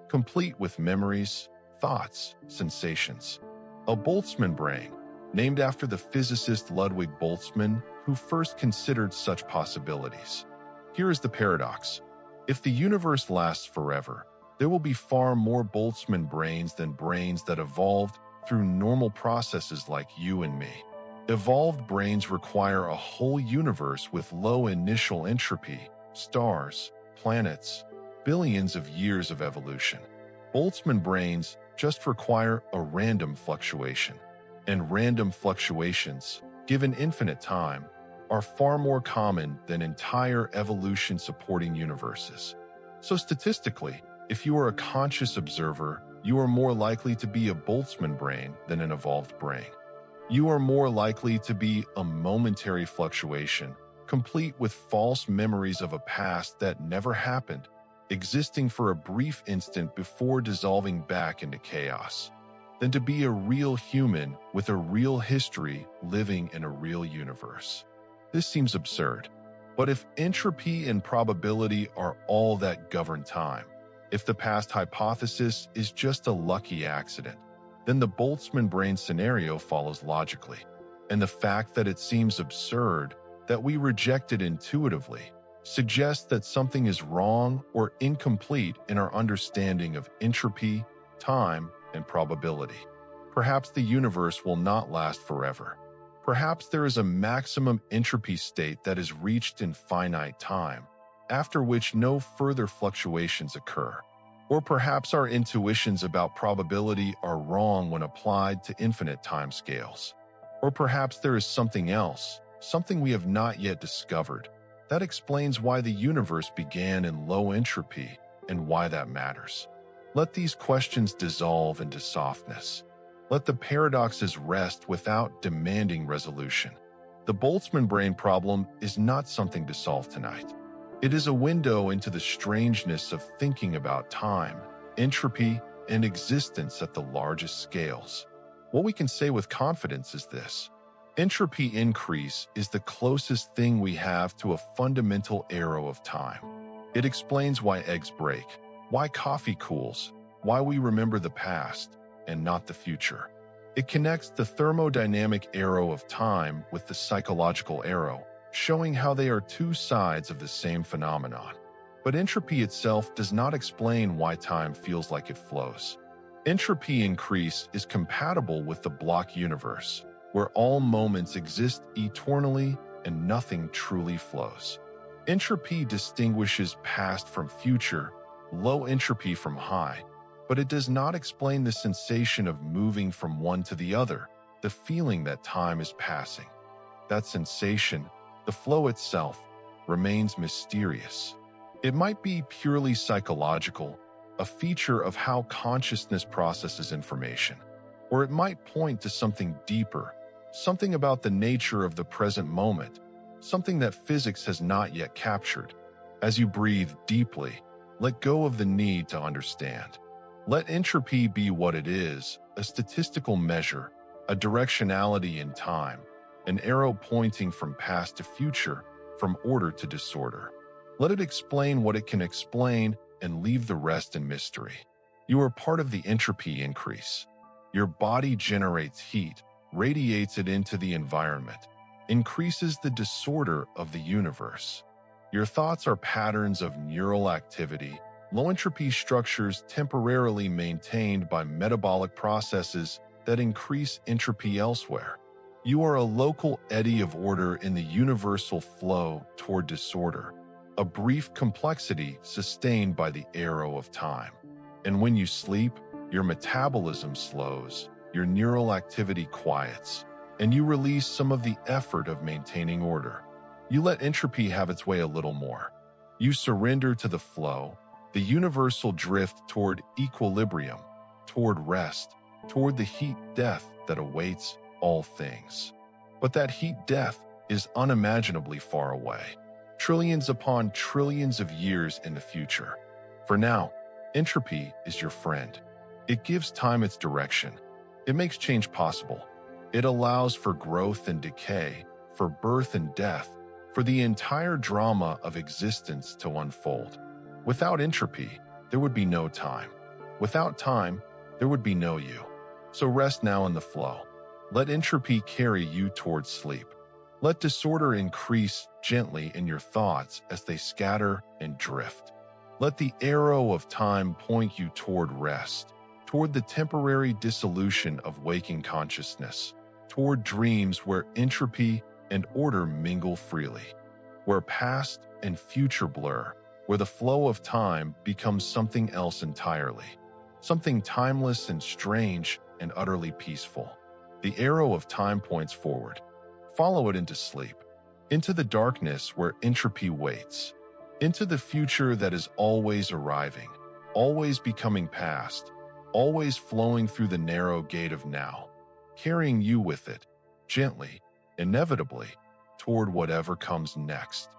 complete with memories, thoughts, sensations. A Boltzmann brain, named after the physicist Ludwig Boltzmann, who first considered such possibilities. Here is the paradox. If the universe lasts forever, there will be far more Boltzmann brains than brains that evolved through normal processes like you and me. Evolved brains require a whole universe with low initial entropy, stars, planets, billions of years of evolution. Boltzmann brains just require a random fluctuation. And random fluctuations, given infinite time, are far more common than entire evolution-supporting universes. So statistically, if you are a conscious observer, you are more likely to be a Boltzmann brain than an evolved brain. You are more likely to be a momentary fluctuation, complete with false memories of a past that never happened, existing for a brief instant before dissolving back into chaos, than to be a real human with a real history living in a real universe. This seems absurd, but if entropy and probability are all that govern time, If the past hypothesis is just a lucky accident, then the Boltzmann brain scenario follows logically. And the fact that it seems absurd, that we reject it intuitively, suggests that something is wrong or incomplete in our understanding of entropy, time, and probability. Perhaps the universe will not last forever. Perhaps there is a maximum entropy state that is reached in finite time, after which no further fluctuations occur. Or perhaps our intuitions about probability are wrong when applied to infinite timescales. Or perhaps there is something else, something we have not yet discovered, that explains why the universe began in low entropy and why that matters. Let these questions dissolve into softness. Let the paradoxes rest without demanding resolution. The Boltzmann brain problem is not something to solve tonight. It is a window into the strangeness of thinking about time, entropy, and existence at the largest scales. What we can say with confidence is this: entropy increase is the closest thing we have to a fundamental arrow of time. It explains why eggs break, why coffee cools, why we remember the past and not the future. It connects the thermodynamic arrow of time with the psychological arrow, showing how they are two sides of the same phenomenon. But entropy itself does not explain why time feels like it flows. Entropy increase is compatible with the block universe, where all moments exist eternally and nothing truly flows. Entropy distinguishes past from future, low entropy from high, but it does not explain the sensation of moving from one to the other, the feeling that time is passing. That sensation, the flow itself, remains mysterious. It might be purely psychological, a feature of how consciousness processes information, or it might point to something deeper, something about the nature of the present moment, something that physics has not yet captured. As you breathe deeply, let go of the need to understand. Let entropy be what it is, a statistical measure, a directionality in time, an arrow pointing from past to future, from order to disorder. Let it explain what it can explain and leave the rest in mystery. You are part of the entropy increase. Your body generates heat, radiates it into the environment, increases the disorder of the universe. Your thoughts are patterns of neural activity, low entropy structures temporarily maintained by metabolic processes that increase entropy elsewhere. You are a local eddy of order in the universal flow toward disorder, a brief complexity sustained by the arrow of time. And when you sleep, your metabolism slows, your neural activity quiets, and you release some of the effort of maintaining order. You let entropy have its way a little more. You surrender to the flow, the universal drift toward equilibrium, toward rest, toward the heat death that awaits all things. But that heat death is unimaginably far away, trillions upon trillions of years in the future. For now, entropy is your friend. It gives time its direction. It makes change possible. It allows for growth and decay, for birth and death, for the entire drama of existence to unfold. Without entropy, there would be no time. Without time, there would be no you. So rest now in the flow. Let entropy carry you towards sleep. Let disorder increase gently in your thoughts as they scatter and drift. Let the arrow of time point you toward rest, toward the temporary dissolution of waking consciousness, toward dreams where entropy and order mingle freely, where past and future blur, where the flow of time becomes something else entirely, something timeless and strange and utterly peaceful. The arrow of time points forward. Follow it into sleep, into the darkness where entropy waits, into the future that is always arriving, always becoming past, always flowing through the narrow gate of now, carrying you with it, gently, inevitably, toward whatever comes next.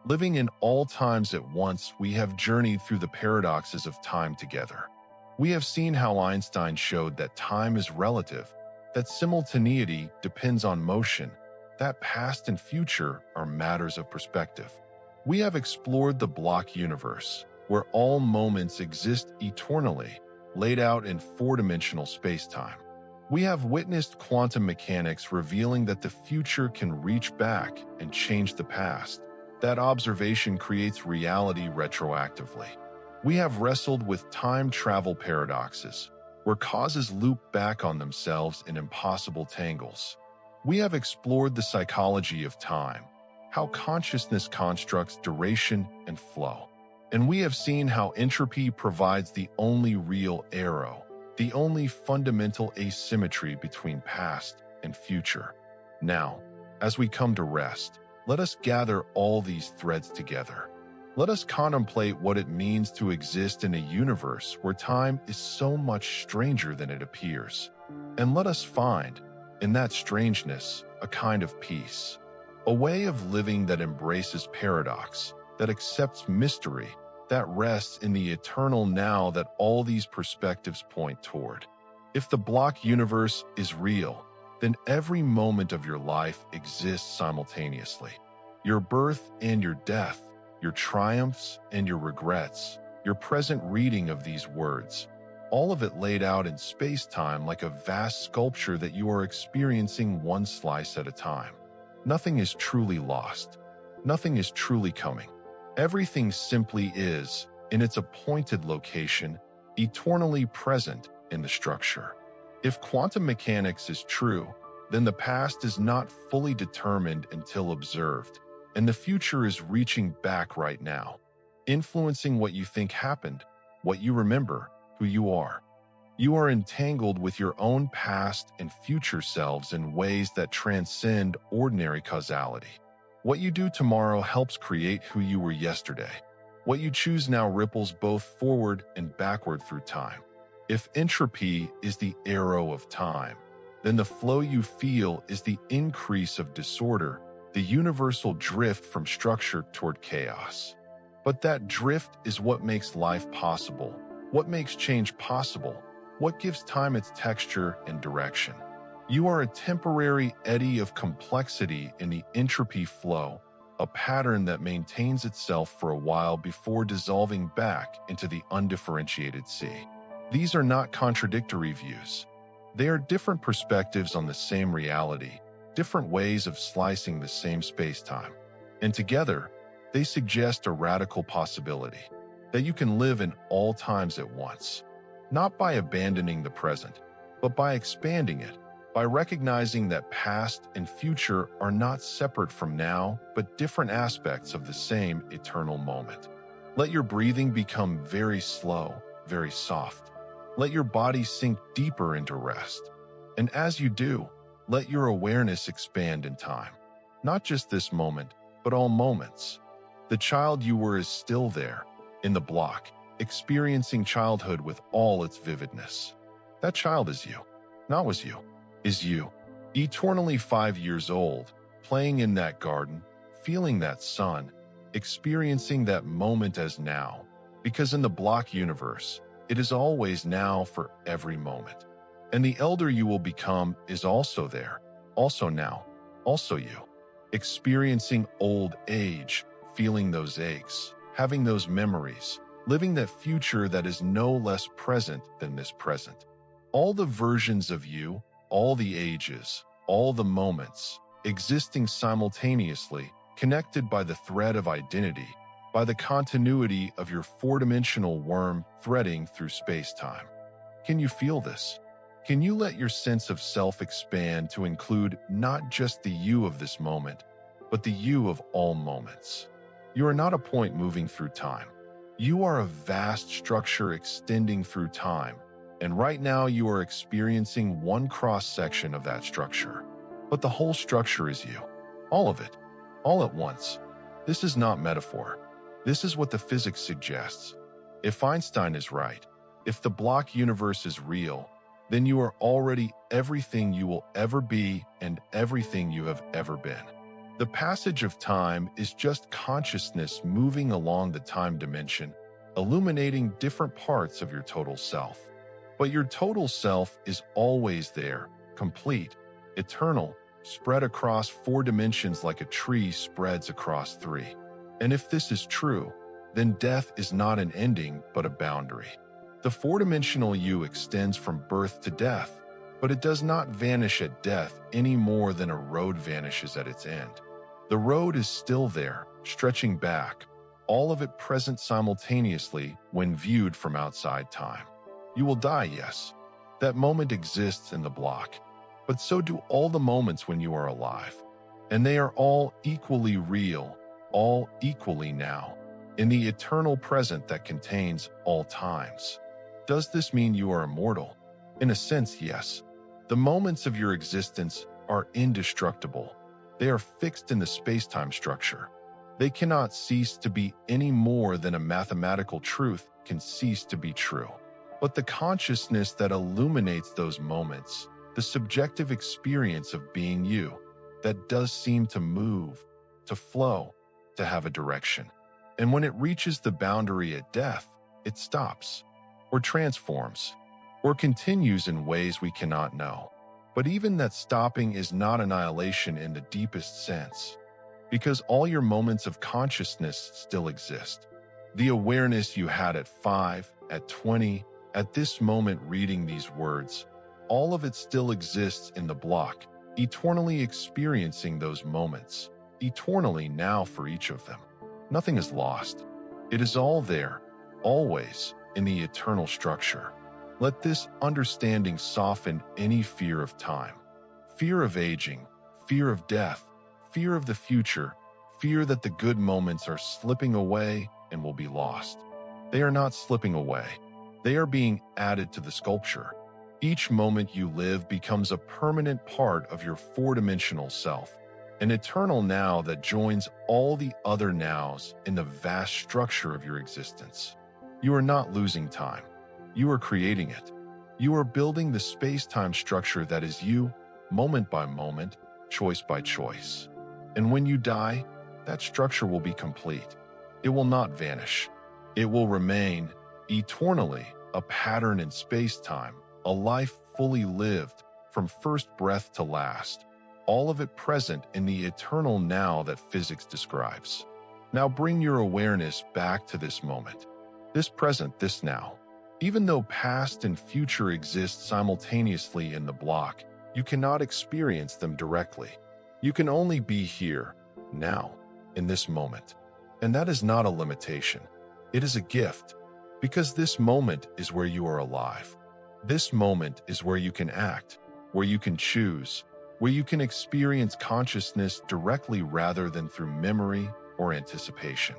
Living in all times at once, we have journeyed through the paradoxes of time together. We have seen how Einstein showed that time is relative, that simultaneity depends on motion, that past and future are matters of perspective. We have explored the block universe, where all moments exist eternally, laid out in four-dimensional space-time. We have witnessed quantum mechanics revealing that the future can reach back and change the past. That observation creates reality retroactively. We have wrestled with time travel paradoxes, where causes loop back on themselves in impossible tangles. We have explored the psychology of time, how consciousness constructs duration and flow. And we have seen how entropy provides the only real arrow, the only fundamental asymmetry between past and future. Now, as we come to rest, let us gather all these threads together. Let us contemplate what it means to exist in a universe where time is so much stranger than it appears. And let us find, in that strangeness, a kind of peace, a way of living that embraces paradox, that accepts mystery, that rests in the eternal now that all these perspectives point toward. If the block universe is real, then every moment of your life exists simultaneously. Your birth and your death, your triumphs and your regrets, your present reading of these words, all of it laid out in space-time like a vast sculpture that you are experiencing one slice at a time. Nothing is truly lost. Nothing is truly coming. Everything simply is, in its appointed location, eternally present in the structure. If quantum mechanics is true, then the past is not fully determined until observed, and the future is reaching back right now, influencing what you think happened, what you remember, who you are. You are entangled with your own past and future selves in ways that transcend ordinary causality. What you do tomorrow helps create who you were yesterday. What you choose now ripples both forward and backward through time. If entropy is the arrow of time, then the flow you feel is the increase of disorder, the universal drift from structure toward chaos. But that drift is what makes life possible, what makes change possible, what gives time its texture and direction. You are a temporary eddy of complexity in the entropy flow, a pattern that maintains itself for a while before dissolving back into the undifferentiated sea. These are not contradictory views. They are different perspectives on the same reality, different ways of slicing the same space-time. And together, they suggest a radical possibility, that you can live in all times at once, not by abandoning the present, but by expanding it, by recognizing that past and future are not separate from now, but different aspects of the same eternal moment. Let your breathing become very slow, very soft. Let your body sink deeper into rest. And as you do, let your awareness expand in time. Not just this moment, but all moments. The child you were is still there, in the block, experiencing childhood with all its vividness. That child is you, not was you, is you. Eternally 5 years old, playing in that garden, feeling that sun, experiencing that moment as now. Because in the block universe, it is always now for every moment. And the elder you will become is also there, also now, also you. Experiencing old age, feeling those aches, having those memories, living that future that is no less present than this present. All the versions of you, all the ages, all the moments, existing simultaneously, connected by the thread of identity, by the continuity of your four-dimensional worm threading through space-time. Can you feel this? Can you let your sense of self expand to include not just the you of this moment, but the you of all moments? You are not a point moving through time. You are a vast structure extending through time, and right now you are experiencing one cross-section of that structure. But the whole structure is you. All of it. All at once. This is not metaphor. This is what the physics suggests. If Einstein is right, if the block universe is real, then you are already everything you will ever be and everything you have ever been. The passage of time is just consciousness moving along the time dimension, illuminating different parts of your total self. But your total self is always there, complete, eternal, spread across 4 dimensions like a tree spreads across 3. And if this is true, then death is not an ending but a boundary. The four-dimensional you extends from birth to death, but it does not vanish at death any more than a road vanishes at its end. The road is still there, stretching back, all of it present simultaneously when viewed from outside time. You will die, yes. That moment exists in the block, but so do all the moments when you are alive. And they are all equally real, all equally now, in the eternal present that contains all times. Does this mean you are immortal? In a sense, yes. The moments of your existence are indestructible. They are fixed in the space-time structure. They cannot cease to be any more than a mathematical truth can cease to be true. But the consciousness that illuminates those moments, the subjective experience of being you, that does seem to move, to flow, to have a direction. And when it reaches the boundary at death, it stops, or transforms, or continues in ways we cannot know. But even that stopping is not annihilation in the deepest sense, because all your moments of consciousness still exist. The awareness you had at 5, at 20, at this moment reading these words, all of it still exists in the block, eternally experiencing those moments, eternally now for each of them. Nothing is lost. It is all there, always, in the eternal structure. Let this understanding soften any fear of time, fear of aging, fear of death, fear of the future, fear that the good moments are slipping away and will be lost. They are not slipping away. They are being added to the sculpture. Each moment you live becomes a permanent part of your four-dimensional self, an eternal now that joins all the other nows in the vast structure of your existence. You are not losing time. You are creating it. You are building the space-time structure that is you, moment by moment, choice by choice. And when you die, that structure will be complete. It will not vanish. It will remain, eternally, a pattern in space-time, a life fully lived, from first breath to last, all of it present in the eternal now that physics describes. Now bring your awareness back to this moment, this present, this now. Even though past and future exist simultaneously in the block, you cannot experience them directly. You can only be here, now, in this moment. And that is not a limitation. It is a gift, because this moment is where you are alive. This moment is where you can act, where you can choose, where you can experience consciousness directly rather than through memory or anticipation.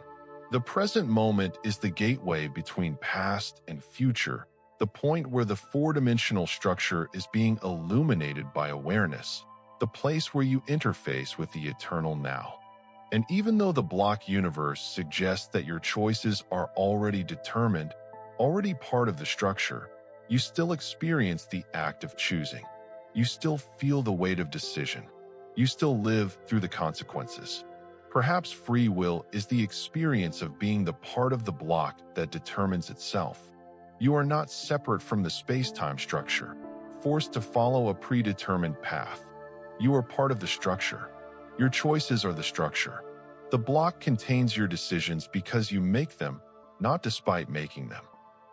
The present moment is the gateway between past and future, the point where the four-dimensional structure is being illuminated by awareness, the place where you interface with the eternal now. And even though the block universe suggests that your choices are already determined, already part of the structure, you still experience the act of choosing. You still feel the weight of decision. You still live through the consequences. Perhaps free will is the experience of being the part of the block that determines itself. You are not separate from the space-time structure, forced to follow a predetermined path. You are part of the structure. Your choices are the structure. The block contains your decisions because you make them, not despite making them.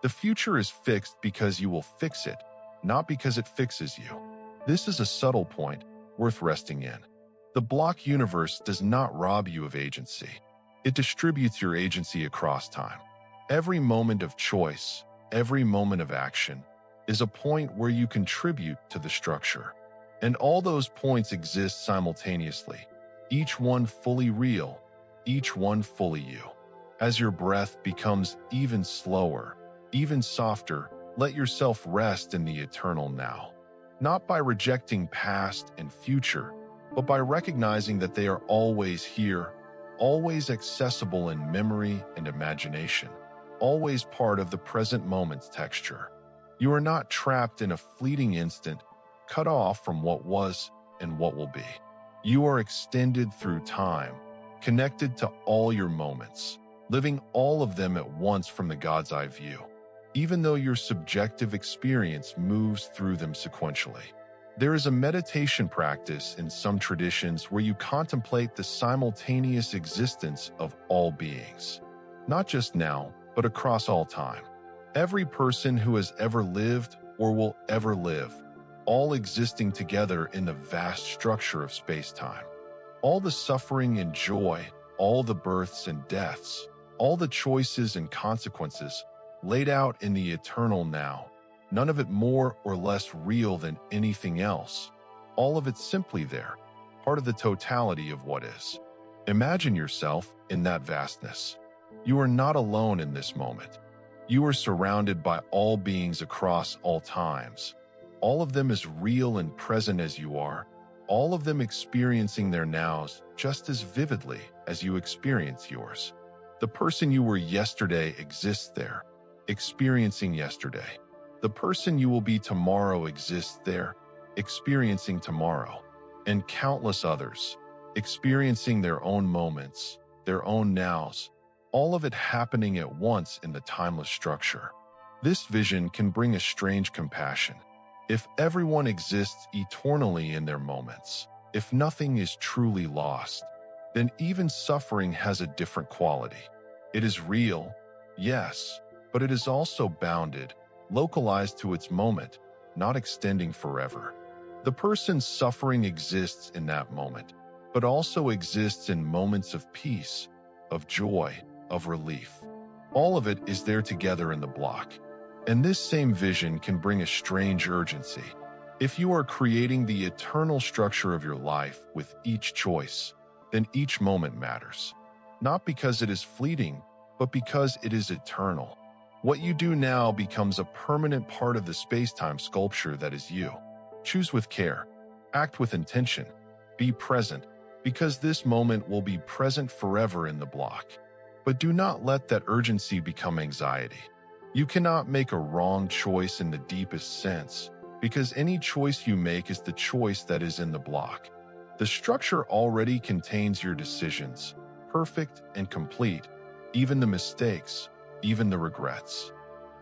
The future is fixed because you will fix it, not because it fixes you. This is a subtle point, worth resting in. The block universe does not rob you of agency. It distributes your agency across time. Every moment of choice, every moment of action, is a point where you contribute to the structure. And all those points exist simultaneously, each one fully real, each one fully you. As your breath becomes even slower, even softer, let yourself rest in the eternal now. Not by rejecting past and future, but by recognizing that they are always here, always accessible in memory and imagination, always part of the present moment's texture. You are not trapped in a fleeting instant, cut off from what was and what will be. You are extended through time, connected to all your moments, living all of them at once from the God's eye view, even though your subjective experience moves through them sequentially. There is a meditation practice in some traditions where you contemplate the simultaneous existence of all beings. not just now, but across all time. Every person who has ever lived or will ever live, all existing together in the vast structure of space-time. All the suffering and joy, all the births and deaths, all the choices and consequences laid out in the eternal now, none of it more or less real than anything else. All of it simply there, part of the totality of what is. Imagine yourself in that vastness. You are not alone in this moment. You are surrounded by all beings across all times. All of them as real and present as you are, all of them experiencing their nows just as vividly as you experience yours. The person you were yesterday exists there, experiencing yesterday. The person you will be tomorrow exists there, experiencing tomorrow. And countless others, experiencing their own moments, their own nows, all of it happening at once in the timeless structure. This vision can bring a strange compassion. If everyone exists eternally in their moments, if nothing is truly lost, then even suffering has a different quality. It is real, yes, but it is also bounded, localized to its moment, not extending forever. The person's suffering exists in that moment, but also exists in moments of peace, of joy, of relief. All of it is there together in the block. And this same vision can bring a strange urgency. If you are creating the eternal structure of your life with each choice, then each moment matters. Not because it is fleeting, but because it is eternal. What you do now becomes a permanent part of the space-time sculpture that is you. Choose with care, act with intention, be present, because this moment will be present forever in the block. But do not let that urgency become anxiety. You cannot make a wrong choice in the deepest sense, because any choice you make is the choice that is in the block. The structure already contains your decisions, perfect and complete, even the mistakes, even the regrets.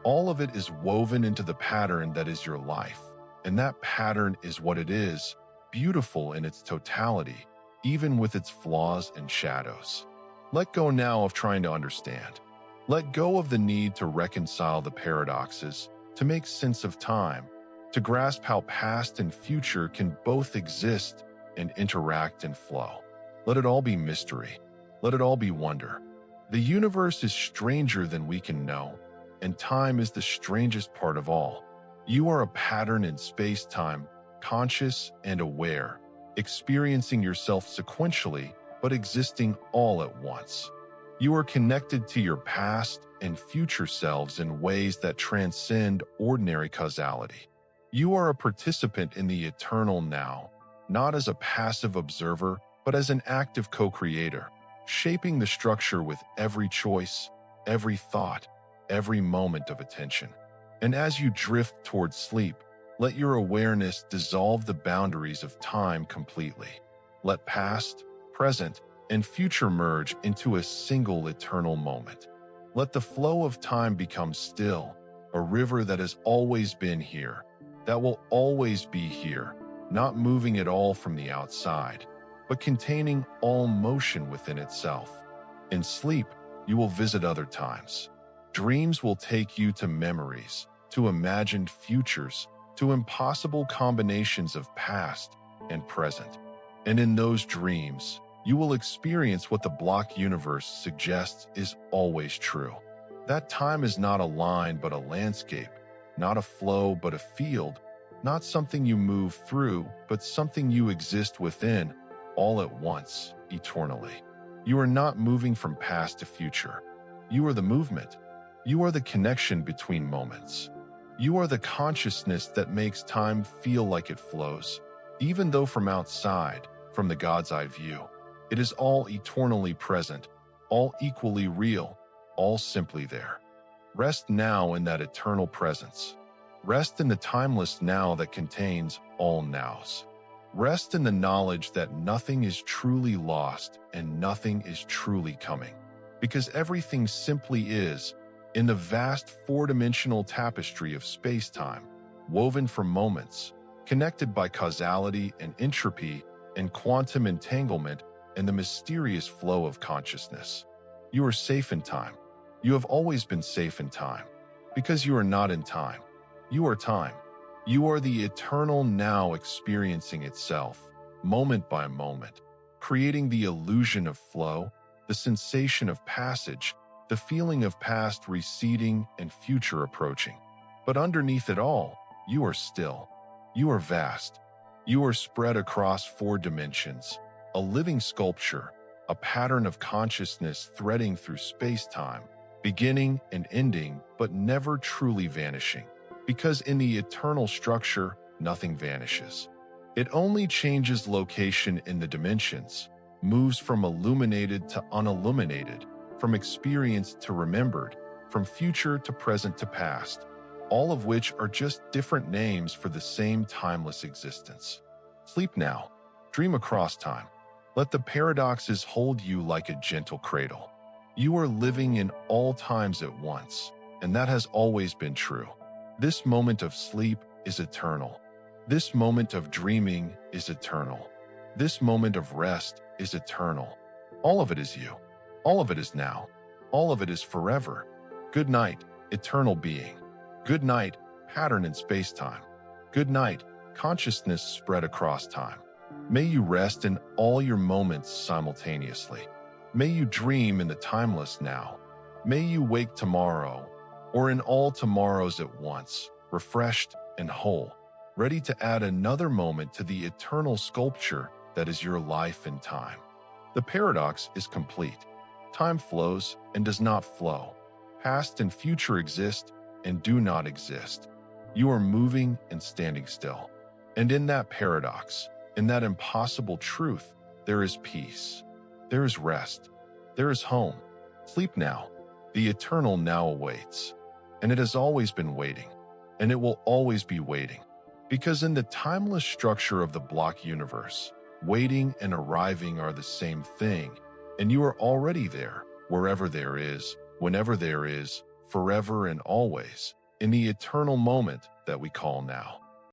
All of it is woven into the pattern that is your life, and that pattern is what it is, beautiful in its totality, even with its flaws and shadows. Let go now of trying to understand. Let go of the need to reconcile the paradoxes, to make sense of time, to grasp how past and future can both exist and interact and flow. Let it all be mystery. Let it all be wonder. The universe is stranger than we can know, and time is the strangest part of all. You are a pattern in space-time, conscious and aware, experiencing yourself sequentially, but existing all at once. You are connected to your past and future selves in ways that transcend ordinary causality. You are a participant in the eternal now, not as a passive observer, but as an active co-creator, shaping the structure with every choice, every thought, every moment of attention. And as you drift towards sleep, let your awareness dissolve the boundaries of time completely. Let past, present, and future merge into a single eternal moment. Let the flow of time become still, a river that has always been here, that will always be here, not moving at all from the outside, but containing all motion within itself. In sleep, you will visit other times. Dreams will take you to memories, to imagined futures, to impossible combinations of past and present. And in those dreams, you will experience what the block universe suggests is always true. That time is not a line but a landscape, not a flow but a field, not something you move through, but something you exist within, all at once, eternally. You are not moving from past to future. You are the movement. You are the connection between moments. You are the consciousness that makes time feel like it flows, even though from outside, from the God's eye view, it is all eternally present, all equally real, all simply there. Rest now in that eternal presence. Rest in the timeless now that contains all nows. Rest in the knowledge that nothing is truly lost and nothing is truly coming, because everything simply is, in the vast four-dimensional tapestry of space-time, woven from moments, connected by causality and entropy and quantum entanglement and the mysterious flow of consciousness. You are safe in time. You have always been safe in time, because you are not in time. You are time. You are the eternal now experiencing itself, moment by moment, creating the illusion of flow, the sensation of passage, the feeling of past receding and future approaching. But underneath it all, you are still. You are vast. You are spread across 4 dimensions, a living sculpture, a pattern of consciousness threading through space-time, beginning and ending, but never truly vanishing. Because in the eternal structure, nothing vanishes. It only changes location in the dimensions, moves from illuminated to unilluminated, from experienced to remembered, from future to present to past, all of which are just different names for the same timeless existence. Sleep now. Dream across time. Let the paradoxes hold you like a gentle cradle. You are living in all times at once, and that has always been true. This moment of sleep is eternal. This moment of dreaming is eternal. This moment of rest is eternal. All of it is you. All of it is now. All of it is forever. Good night, eternal being. Good night, pattern in space-time. Good night, consciousness spread across time. May you rest in all your moments simultaneously. May you dream in the timeless now. May you wake tomorrow, or in all tomorrows at once, refreshed and whole, ready to add another moment to the eternal sculpture that is your life and time. The paradox is complete. Time flows and does not flow. Past and future exist and do not exist. You are moving and standing still. And in that paradox, in that impossible truth, there is peace. There is rest. There is home. Sleep now. The eternal now awaits. And it has always been waiting. And it will always be waiting. Because in the timeless structure of the block universe, waiting and arriving are the same thing, and you are already there, wherever there is, whenever there is, forever and always, in the eternal moment that we call now.